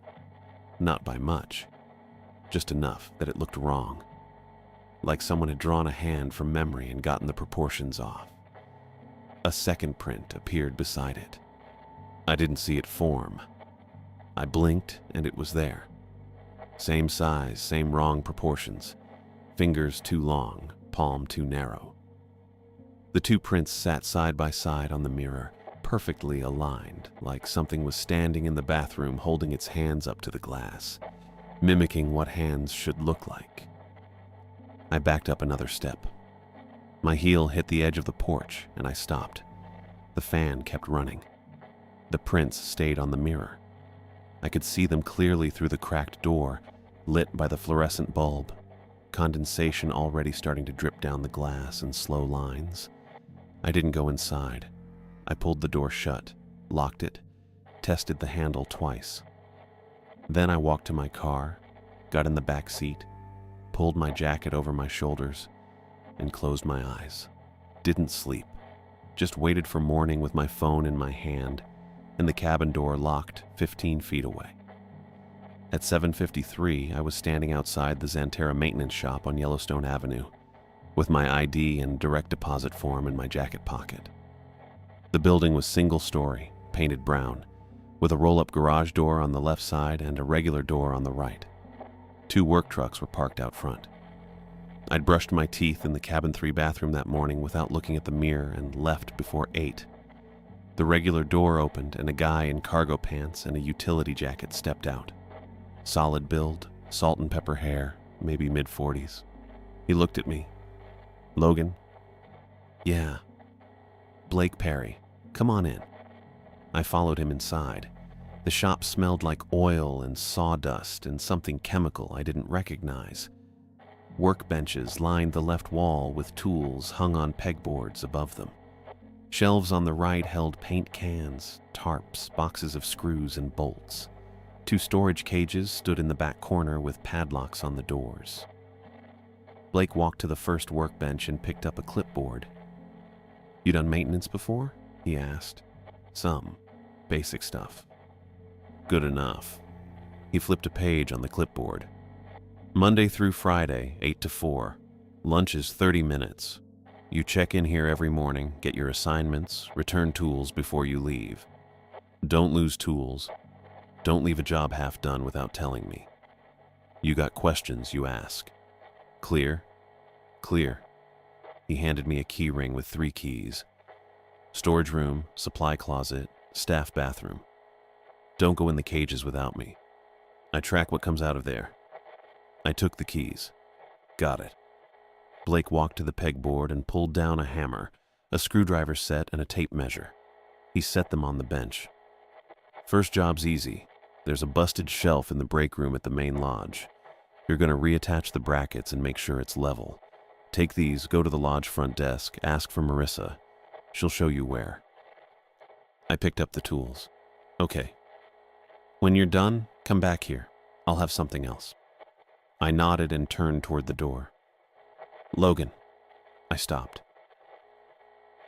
Not by much, just enough that it looked wrong. Like someone had drawn a hand from memory and gotten the proportions off. A second print appeared beside it. I didn't see it form. I blinked and it was there. Same size, same wrong proportions. Fingers too long, palm too narrow. The 2 prints sat side by side on the mirror, perfectly aligned, like something was standing in the bathroom holding its hands up to the glass, mimicking what hands should look like. I backed up another step. My heel hit the edge of the porch and I stopped. The fan kept running. The prints stayed on the mirror. I could see them clearly through the cracked door, lit by the fluorescent bulb, condensation already starting to drip down the glass in slow lines. I didn't go inside. I pulled the door shut, locked it, tested the handle twice. Then I walked to my car, got in the back seat, pulled my jacket over my shoulders, and closed my eyes. Didn't sleep. Just waited for morning with my phone in my hand and the cabin door locked 15 feet away. At 7:53, I was standing outside the Xanterra maintenance shop on Yellowstone Avenue, with my ID and direct deposit form in my jacket pocket. The building was single-story, painted brown, with a roll-up garage door on the left side and a regular door on the right. 2 work trucks were parked out front. I'd brushed my teeth in the cabin 3 bathroom that morning without looking at the mirror and left before 8. The regular door opened and a guy in cargo pants and a utility jacket stepped out. Solid build, salt and pepper hair, maybe mid-40s. He looked at me. "Logan?" "Yeah." "Blake Perry. Come on in." I followed him inside. The shop smelled like oil and sawdust and something chemical I didn't recognize. Workbenches lined the left wall with tools hung on pegboards above them. Shelves on the right held paint cans, tarps, boxes of screws and bolts. 2 storage cages stood in the back corner with padlocks on the doors. Blake walked to the first workbench and picked up a clipboard. "You done maintenance before?" he asked. "Some. Basic stuff." "Good enough." He flipped a page on the clipboard. "Monday through Friday, 8 to 4. Lunch is 30 minutes. You check in here every morning, get your assignments, return tools before you leave. Don't lose tools. Don't leave a job half done without telling me. You got questions, you ask. Clear?" "Clear." He handed me a key ring with 3 keys. Storage room, supply closet, staff bathroom. Don't go in the cages without me. I track what comes out of there. I took the keys. "Got it." Blake walked to the pegboard and pulled down a hammer, a screwdriver set, and a tape measure. He set them on the bench. "First job's easy. There's a busted shelf in the break room at the main lodge. You're going to reattach the brackets and make sure it's level. Take these, go to the lodge front desk, ask for Marissa. She'll show you where. I picked up the tools. Okay. When you're done, come back here. I'll have something else. I nodded and turned toward the door. Logan. I stopped.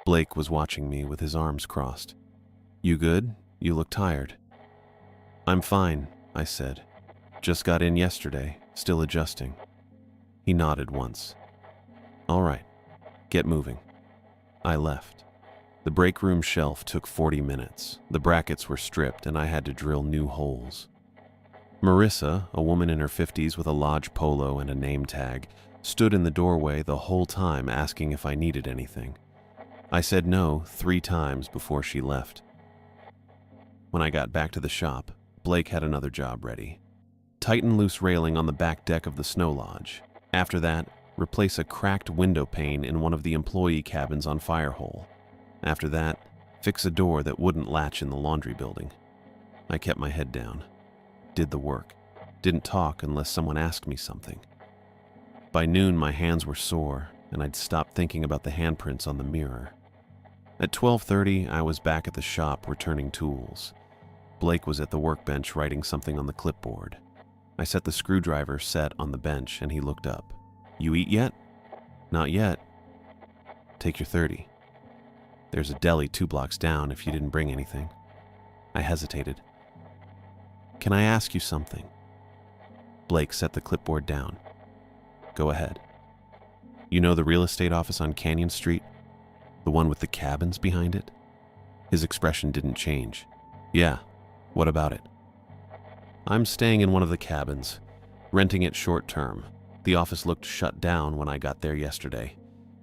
Blake was watching me with his arms crossed. You good? You look tired. I'm fine, I said. Just got in yesterday, still adjusting. He nodded once. All right, get moving. I left. The break room shelf took 40 minutes. The brackets were stripped and I had to drill new holes. Marissa, a woman in her 50s with a lodge polo and a name tag, stood in the doorway the whole time asking if I needed anything. I said no 3 times before she left. When I got back to the shop, Blake had another job ready. Tighten loose railing on the back deck of the snow lodge. After that, replace a cracked window pane in one of the employee cabins on Firehole. After that, fix a door that wouldn't latch in the laundry building. I kept my head down. Did the work. Didn't talk unless someone asked me something. By noon, my hands were sore, and I'd stopped thinking about the handprints on the mirror. At 12:30, I was back at the shop returning tools. Blake was at the workbench writing something on the clipboard. I set the screwdriver set on the bench, and he looked up. You eat yet? Not yet. Take your 30. There's a deli 2 blocks down if you didn't bring anything. I hesitated. Can I ask you something? Blake set the clipboard down. Go ahead. You know the real estate office on Canyon Street? The one with the cabins behind it? His expression didn't change. Yeah, what about it? I'm staying in one of the cabins, renting it short term. The office looked shut down when I got there yesterday.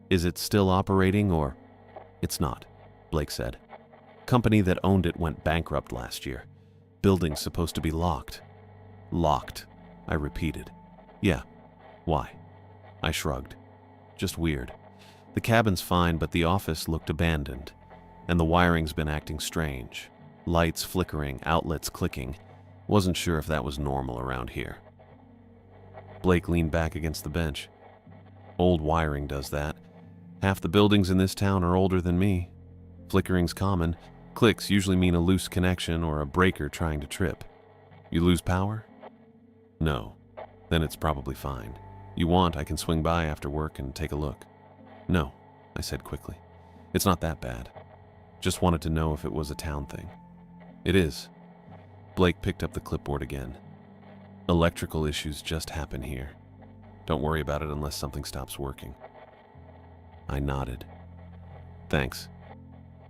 Is it still operating or? It's not, Blake said. Company that owned it went bankrupt last year. Building's supposed to be locked. Locked, I repeated. Yeah, why? I shrugged. Just weird. The cabin's fine, but the office looked abandoned, and the wiring's been acting strange. Lights flickering, outlets clicking. Wasn't sure if that was normal around here. Blake leaned back against the bench. Old wiring does that. Half the buildings in this town are older than me. Flickering's common. Clicks usually mean a loose connection or a breaker trying to trip. You lose power? No. Then it's probably fine. You want, I can swing by after work and take a look. No, I said quickly. It's not that bad. Just wanted to know if it was a town thing. It is. Blake picked up the clipboard again. Electrical issues just happen here. Don't worry about it unless something stops working. I nodded. Thanks.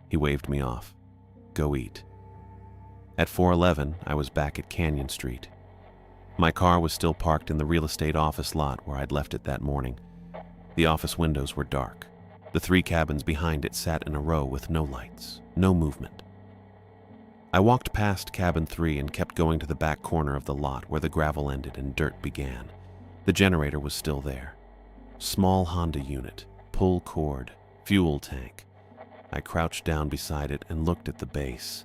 He waved me off. Go eat. At 4:11, I was back at Canyon Street. My car was still parked in the real estate office lot where I'd left it that morning. The office windows were dark. The 3 cabins behind it sat in a row with no lights, no movement. I walked past cabin 3 and kept going to the back corner of the lot where the gravel ended and dirt began. The generator was still there. Small Honda unit, pull cord, fuel tank. I crouched down beside it and looked at the base.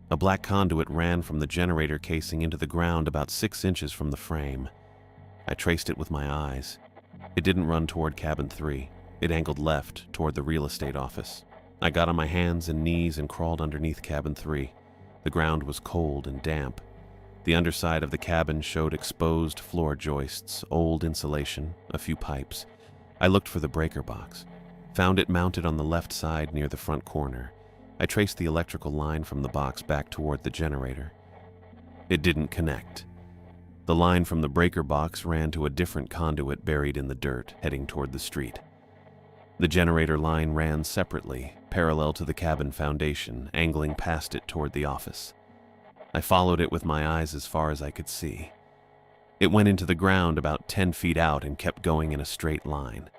A black conduit ran from the generator casing into the ground about 6 inches from the frame. I traced it with my eyes. It didn't run toward cabin 3. It angled left toward the real estate office. I got on my hands and knees and crawled underneath cabin 3. The ground was cold and damp. The underside of the cabin showed exposed floor joists, old insulation, a few pipes. I looked for the breaker box. Found it mounted on the left side near the front corner. I traced the electrical line from the box back toward the generator. It didn't connect. The line from the breaker box ran to a different conduit buried in the dirt, heading toward the street. The generator line ran separately, parallel to the cabin foundation, angling past it toward the office. I followed it with my eyes as far as I could see. It went into the ground about 10 feet out and kept going in a straight line,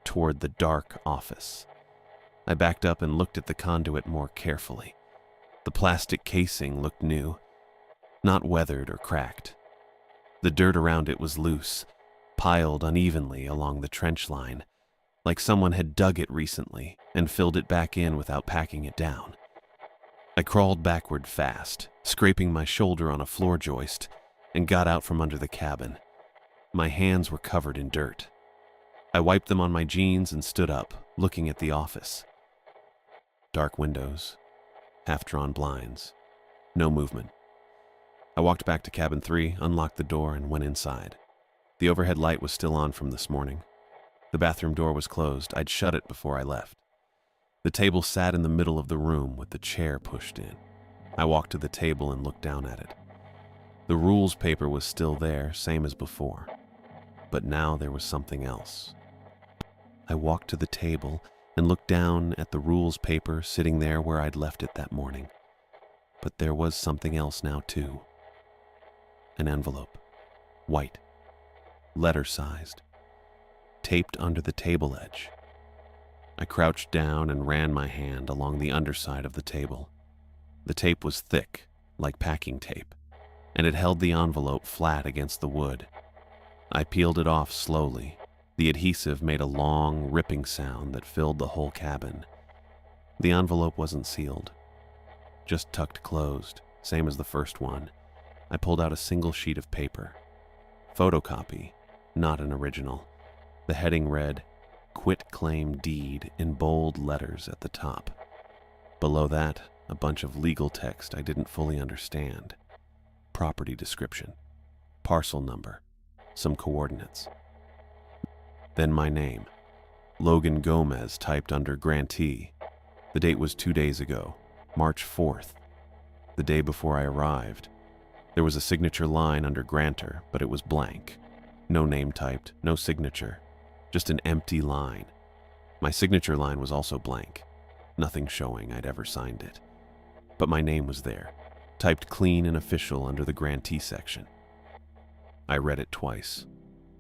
toward the dark office. I backed up and looked at the conduit more carefully. The plastic casing looked new, not weathered or cracked. The dirt around it was loose, piled unevenly along the trench line, like someone had dug it recently and filled it back in without packing it down. I crawled backward fast, scraping my shoulder on a floor joist, and got out from under the cabin. My hands were covered in dirt. I wiped them on my jeans and stood up, looking at the office. Dark windows, half-drawn blinds. No movement. I walked back to cabin 3, unlocked the door, and went inside. The overhead light was still on from this morning. The bathroom door was closed. I'd shut it before I left. The table sat in the middle of the room with the chair pushed in. I walked to the table and looked down at it. The rules paper was still there, same as before. But now there was something else. I walked to the table and looked down at the rules paper sitting there where I'd left it that morning. But there was something else now too. An envelope. White. Letter-sized. Taped under the table edge. I crouched down and ran my hand along the underside of the table. The tape was thick, like packing tape, and it held the envelope flat against the wood. I peeled it off slowly. The adhesive made a long, ripping sound that filled the whole cabin. The envelope wasn't sealed, just tucked closed, same as the first one. I pulled out a single sheet of paper. Photocopy, not an original. The heading read, "Quit Claim Deed," in bold letters at the top. Below that, a bunch of legal text I didn't fully understand. Property description, parcel number, some coordinates. Then my name, Logan Gomez, typed under grantee. The date was 2 days ago, March 4th, the day before I arrived. There was a signature line under grantor, but it was blank. No name typed, no signature, just an empty line. My signature line was also blank, nothing showing I'd ever signed it. But my name was there, typed clean and official under the grantee section. I read it twice,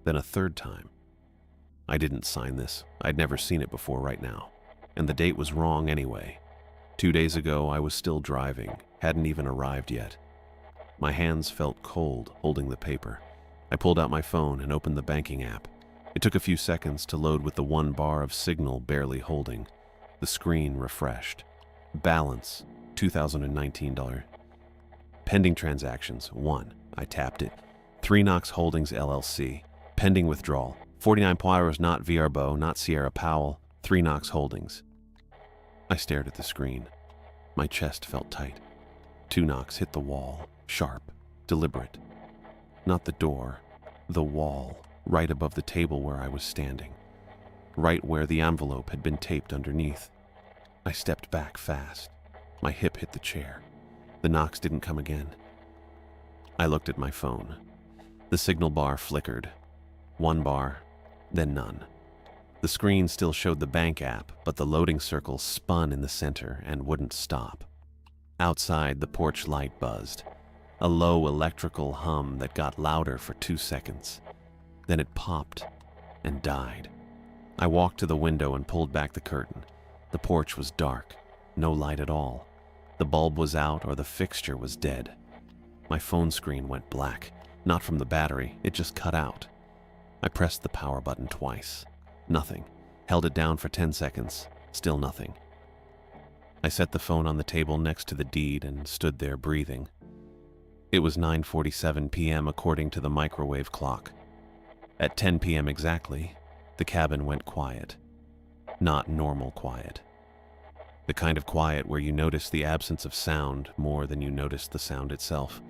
then a third time. I didn't sign this. I'd never seen it before right now. And the date was wrong anyway. 2 days ago, I was still driving, hadn't even arrived yet. My hands felt cold holding the paper. I pulled out my phone and opened the banking app. It took a few seconds to load with the one bar of signal barely holding. The screen refreshed. Balance, $2,019. Pending transactions, 1. I tapped it. 3 Knox Holdings LLC. Pending withdrawal. 49 Poirot, not VRBO, not Sierra Powell. 3 Knox Holdings. I stared at the screen. My chest felt tight. 2 knocks hit the wall. Sharp. Deliberate. Not the door. The wall. Right above the table where I was standing. Right where the envelope had been taped underneath. I stepped back fast. My hip hit the chair. The knocks didn't come again. I looked at my phone. The signal bar flickered. 1 bar, then none. The screen still showed the bank app, but the loading circle spun in the center and wouldn't stop. Outside, the porch light buzzed. A low electrical hum that got louder for 2 seconds. Then it popped and died. I walked to the window and pulled back the curtain. The porch was dark, no light at all. The bulb was out or the fixture was dead. My phone screen went black. Not from the battery, it just cut out. I pressed the power button twice. Nothing. Held it down for 10 seconds. Still nothing. I set the phone on the table next to the deed and stood there breathing. It was 9:47 p.m. according to the microwave clock. At 10 p.m. exactly, the cabin went quiet. Not normal quiet. The kind of quiet where you notice the absence of sound more than you notice the sound itself.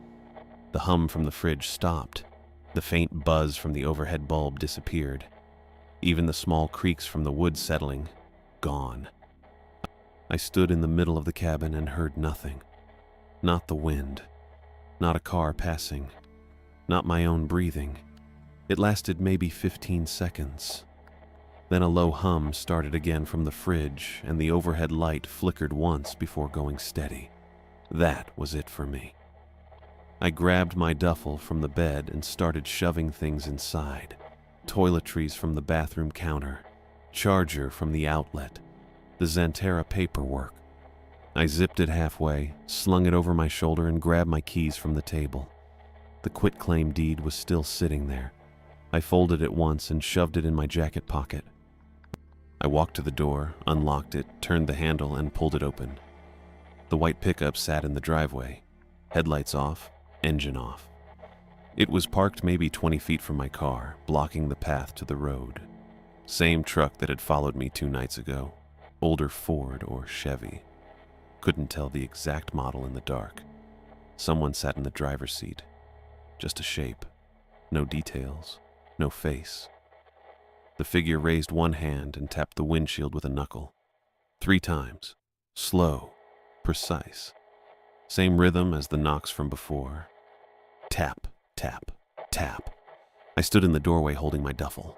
The hum from the fridge stopped. The faint buzz from the overhead bulb disappeared. Even the small creaks from the wood settling, gone. I stood in the middle of the cabin and heard nothing. Not the wind. Not a car passing. Not my own breathing. It lasted maybe 15 seconds. Then a low hum started again from the fridge, and the overhead light flickered once before going steady. That was it for me. I grabbed my duffel from the bed and started shoving things inside. Toiletries from the bathroom counter, charger from the outlet, the Xanterra paperwork. I zipped it halfway, slung it over my shoulder, and grabbed my keys from the table. The quitclaim deed was still sitting there. I folded it once and shoved it in my jacket pocket. I walked to the door, unlocked it, turned the handle, and pulled it open. The white pickup sat in the driveway, headlights off, engine off. It was parked maybe 20 feet from my car, blocking the path to the road. Same truck that had followed me 2 nights ago, older Ford or Chevy. Couldn't tell the exact model in the dark. Someone sat in the driver's seat. Just a shape. No details. No face. The figure raised one hand and tapped the windshield with a knuckle. 3 times. Slow. Precise. Same rhythm as the knocks from before. Tap, tap, tap. I stood in the doorway holding my duffel.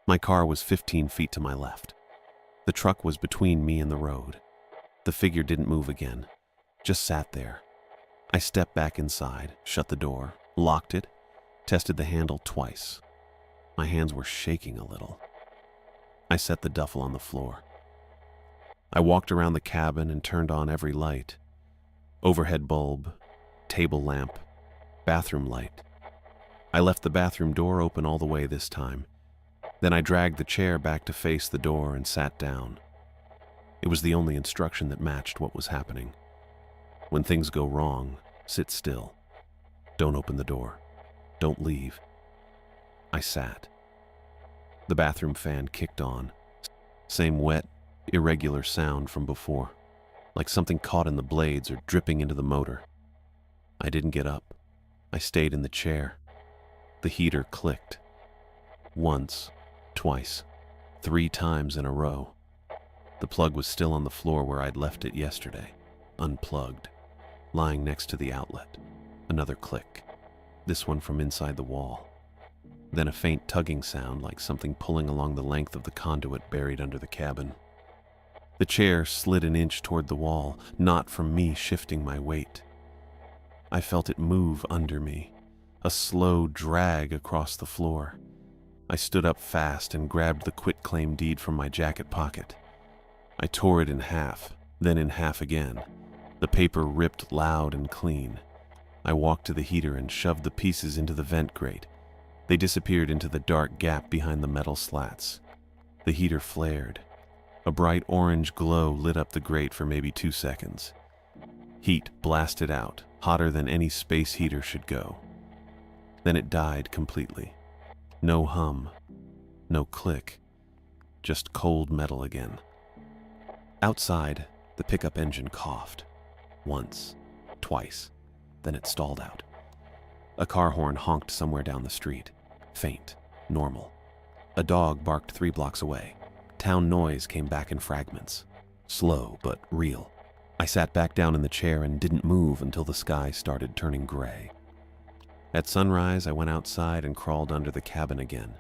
My car was 15 feet to my left. The truck was between me and the road. The figure didn't move again, just sat there. I stepped back inside, shut the door, locked it, tested the handle twice. My hands were shaking a little. I set the duffel on the floor. I walked around the cabin and turned on every light. Overhead bulb, table lamp, bathroom light. I left the bathroom door open all the way this time. Then I dragged the chair back to face the door and sat down. It was the only instruction that matched what was happening. When things go wrong, sit still. Don't open the door. Don't leave. I sat. The bathroom fan kicked on. Same wet, irregular sound from before, like something caught in the blades or dripping into the motor. I didn't get up. I stayed in the chair. The heater clicked. Once, twice, 3 times in a row. The plug was still on the floor where I'd left it yesterday, unplugged, lying next to the outlet. Another click, this one from inside the wall. Then a faint tugging sound like something pulling along the length of the conduit buried under the cabin. The chair slid an inch toward the wall, not from me shifting my weight. I felt it move under me, a slow drag across the floor. I stood up fast and grabbed the quitclaim deed from my jacket pocket. I tore it in half, then in half again. The paper ripped loud and clean. I walked to the heater and shoved the pieces into the vent grate. They disappeared into the dark gap behind the metal slats. The heater flared. A bright orange glow lit up the grate for maybe 2 seconds. Heat blasted out, hotter than any space heater should go. Then it died completely. No hum, no click, just cold metal again. Outside, the pickup engine coughed. Once, twice, then it stalled out. A car horn honked somewhere down the street. Faint, normal. A dog barked 3 blocks away. Town noise came back in fragments. Slow, but real. I sat back down in the chair and didn't move until the sky started turning gray. At sunrise, I went outside and crawled under the cabin again.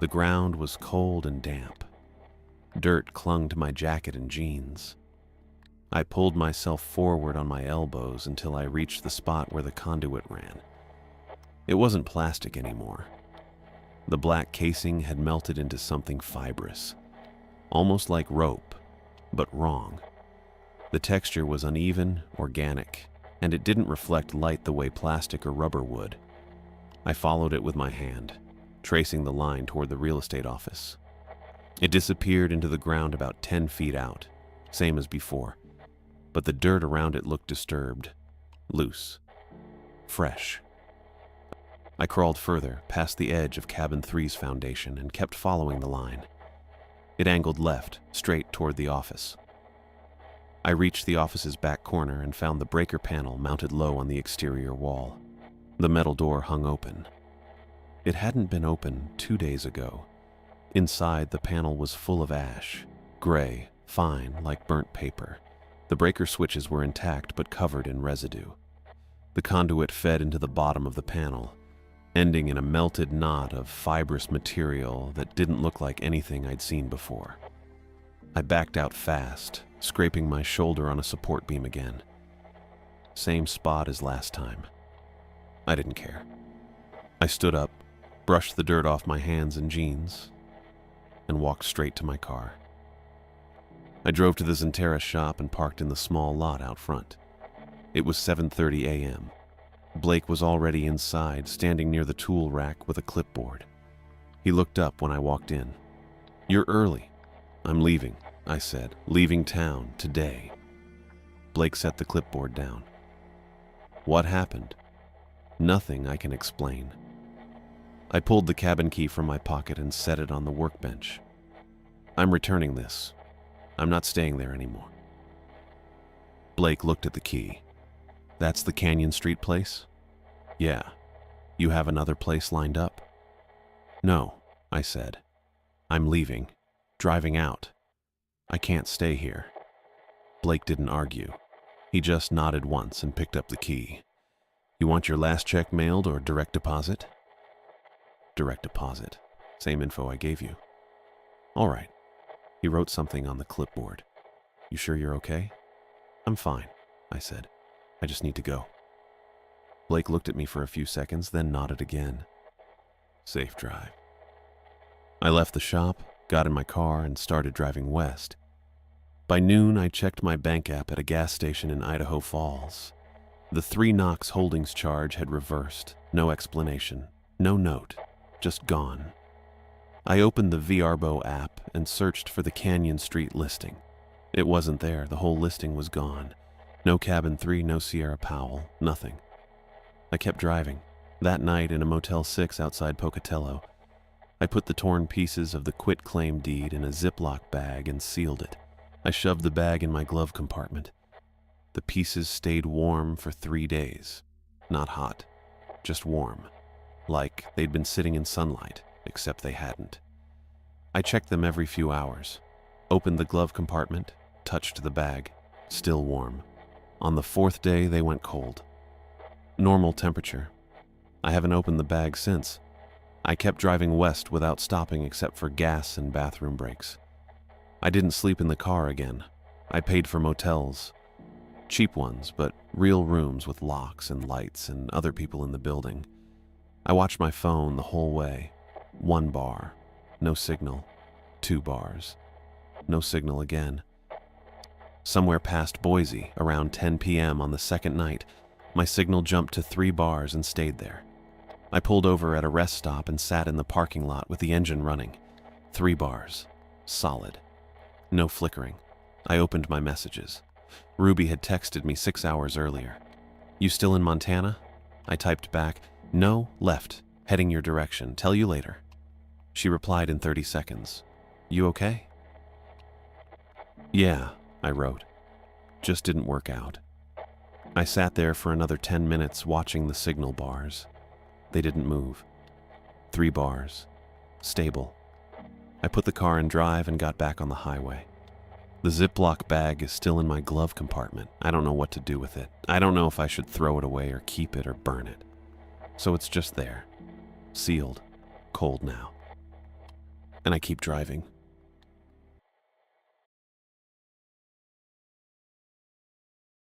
The ground was cold and damp. Dirt clung to my jacket and jeans. I pulled myself forward on my elbows until I reached the spot where the conduit ran. It wasn't plastic anymore. The black casing had melted into something fibrous, almost like rope, but wrong. The texture was uneven, organic, and it didn't reflect light the way plastic or rubber would. I followed it with my hand, tracing the line toward the real estate office. It disappeared into the ground about 10 feet out, same as before, but the dirt around it looked disturbed, loose, fresh. I crawled further, past the edge of Cabin 3's foundation, and kept following the line. It angled left, straight toward the office. I reached the office's back corner and found the breaker panel mounted low on the exterior wall. The metal door hung open. It hadn't been open 2 days ago. Inside, the panel was full of ash, gray, fine, like burnt paper. The breaker switches were intact but covered in residue. The conduit fed into the bottom of the panel, ending in a melted knot of fibrous material that didn't look like anything I'd seen before. I backed out fast, scraping my shoulder on a support beam again. Same spot as last time. I didn't care. I stood up, brushed the dirt off my hands and jeans, and walked straight to my car. I drove to the Zentera shop and parked in the small lot out front. It was 7:30 a.m. Blake was already inside, standing near the tool rack with a clipboard. He looked up when I walked in. "You're early." "I'm leaving," I said. "Leaving town, today." Blake set the clipboard down. "What happened?" "Nothing I can explain." I pulled the cabin key from my pocket and set it on the workbench. "I'm returning this. I'm not staying there anymore." Blake looked at the key. That's the Canyon Street place? Yeah. You have another place lined up? No, I said. I'm leaving. Driving out. I can't stay here. Blake didn't argue. He just nodded once and picked up the key. You want your last check mailed or direct deposit? Direct deposit. Same info I gave you. All right. He wrote something on the clipboard. You sure you're okay? I'm fine, I said. I just need to go. Blake looked at me for a few seconds, then nodded again. Safe drive. I left the shop, got in my car, and started driving west. By noon, I checked my bank app at a gas station in Idaho Falls. The 3 Knox Holdings charge had reversed. No explanation. No note. Just gone. I opened the VRBO app and searched for the Canyon Street listing. It wasn't there. The whole listing was gone. No Cabin 3, no Sierra Powell, nothing. I kept driving. That night in a Motel 6 outside Pocatello, I put the torn pieces of the quitclaim deed in a Ziploc bag and sealed it. I shoved the bag in my glove compartment. The pieces stayed warm for 3 days. Not hot, just warm. Like they'd been sitting in sunlight, except they hadn't. I checked them every few hours. Opened the glove compartment, touched the bag, still warm. On the 4th day, they went cold. Normal temperature. I haven't opened the bag since. I kept driving west without stopping except for gas and bathroom breaks. I didn't sleep in the car again. I paid for motels. Cheap ones, but real rooms with locks and lights and other people in the building. I watched my phone the whole way. 1 bar. No signal. 2 bars. No signal again. Somewhere past Boise, around 10 p.m. on the 2nd night, my signal jumped to 3 bars and stayed there. I pulled over at a rest stop and sat in the parking lot with the engine running. 3 bars. Solid. No flickering. I opened my messages. Ruby had texted me 6 hours earlier. You still in Montana? I typed back, no, left, heading your direction, tell you later. She replied in 30 seconds. You okay? Yeah, I wrote. Just didn't work out. I sat there for another 10 minutes watching the signal bars. They didn't move. 3 bars. Stable. I put the car in drive and got back on the highway. The Ziploc bag is still in my glove compartment. I don't know what to do with it. I don't know if I should throw it away or keep it or burn it. So it's just there. Sealed. Cold now. And I keep driving.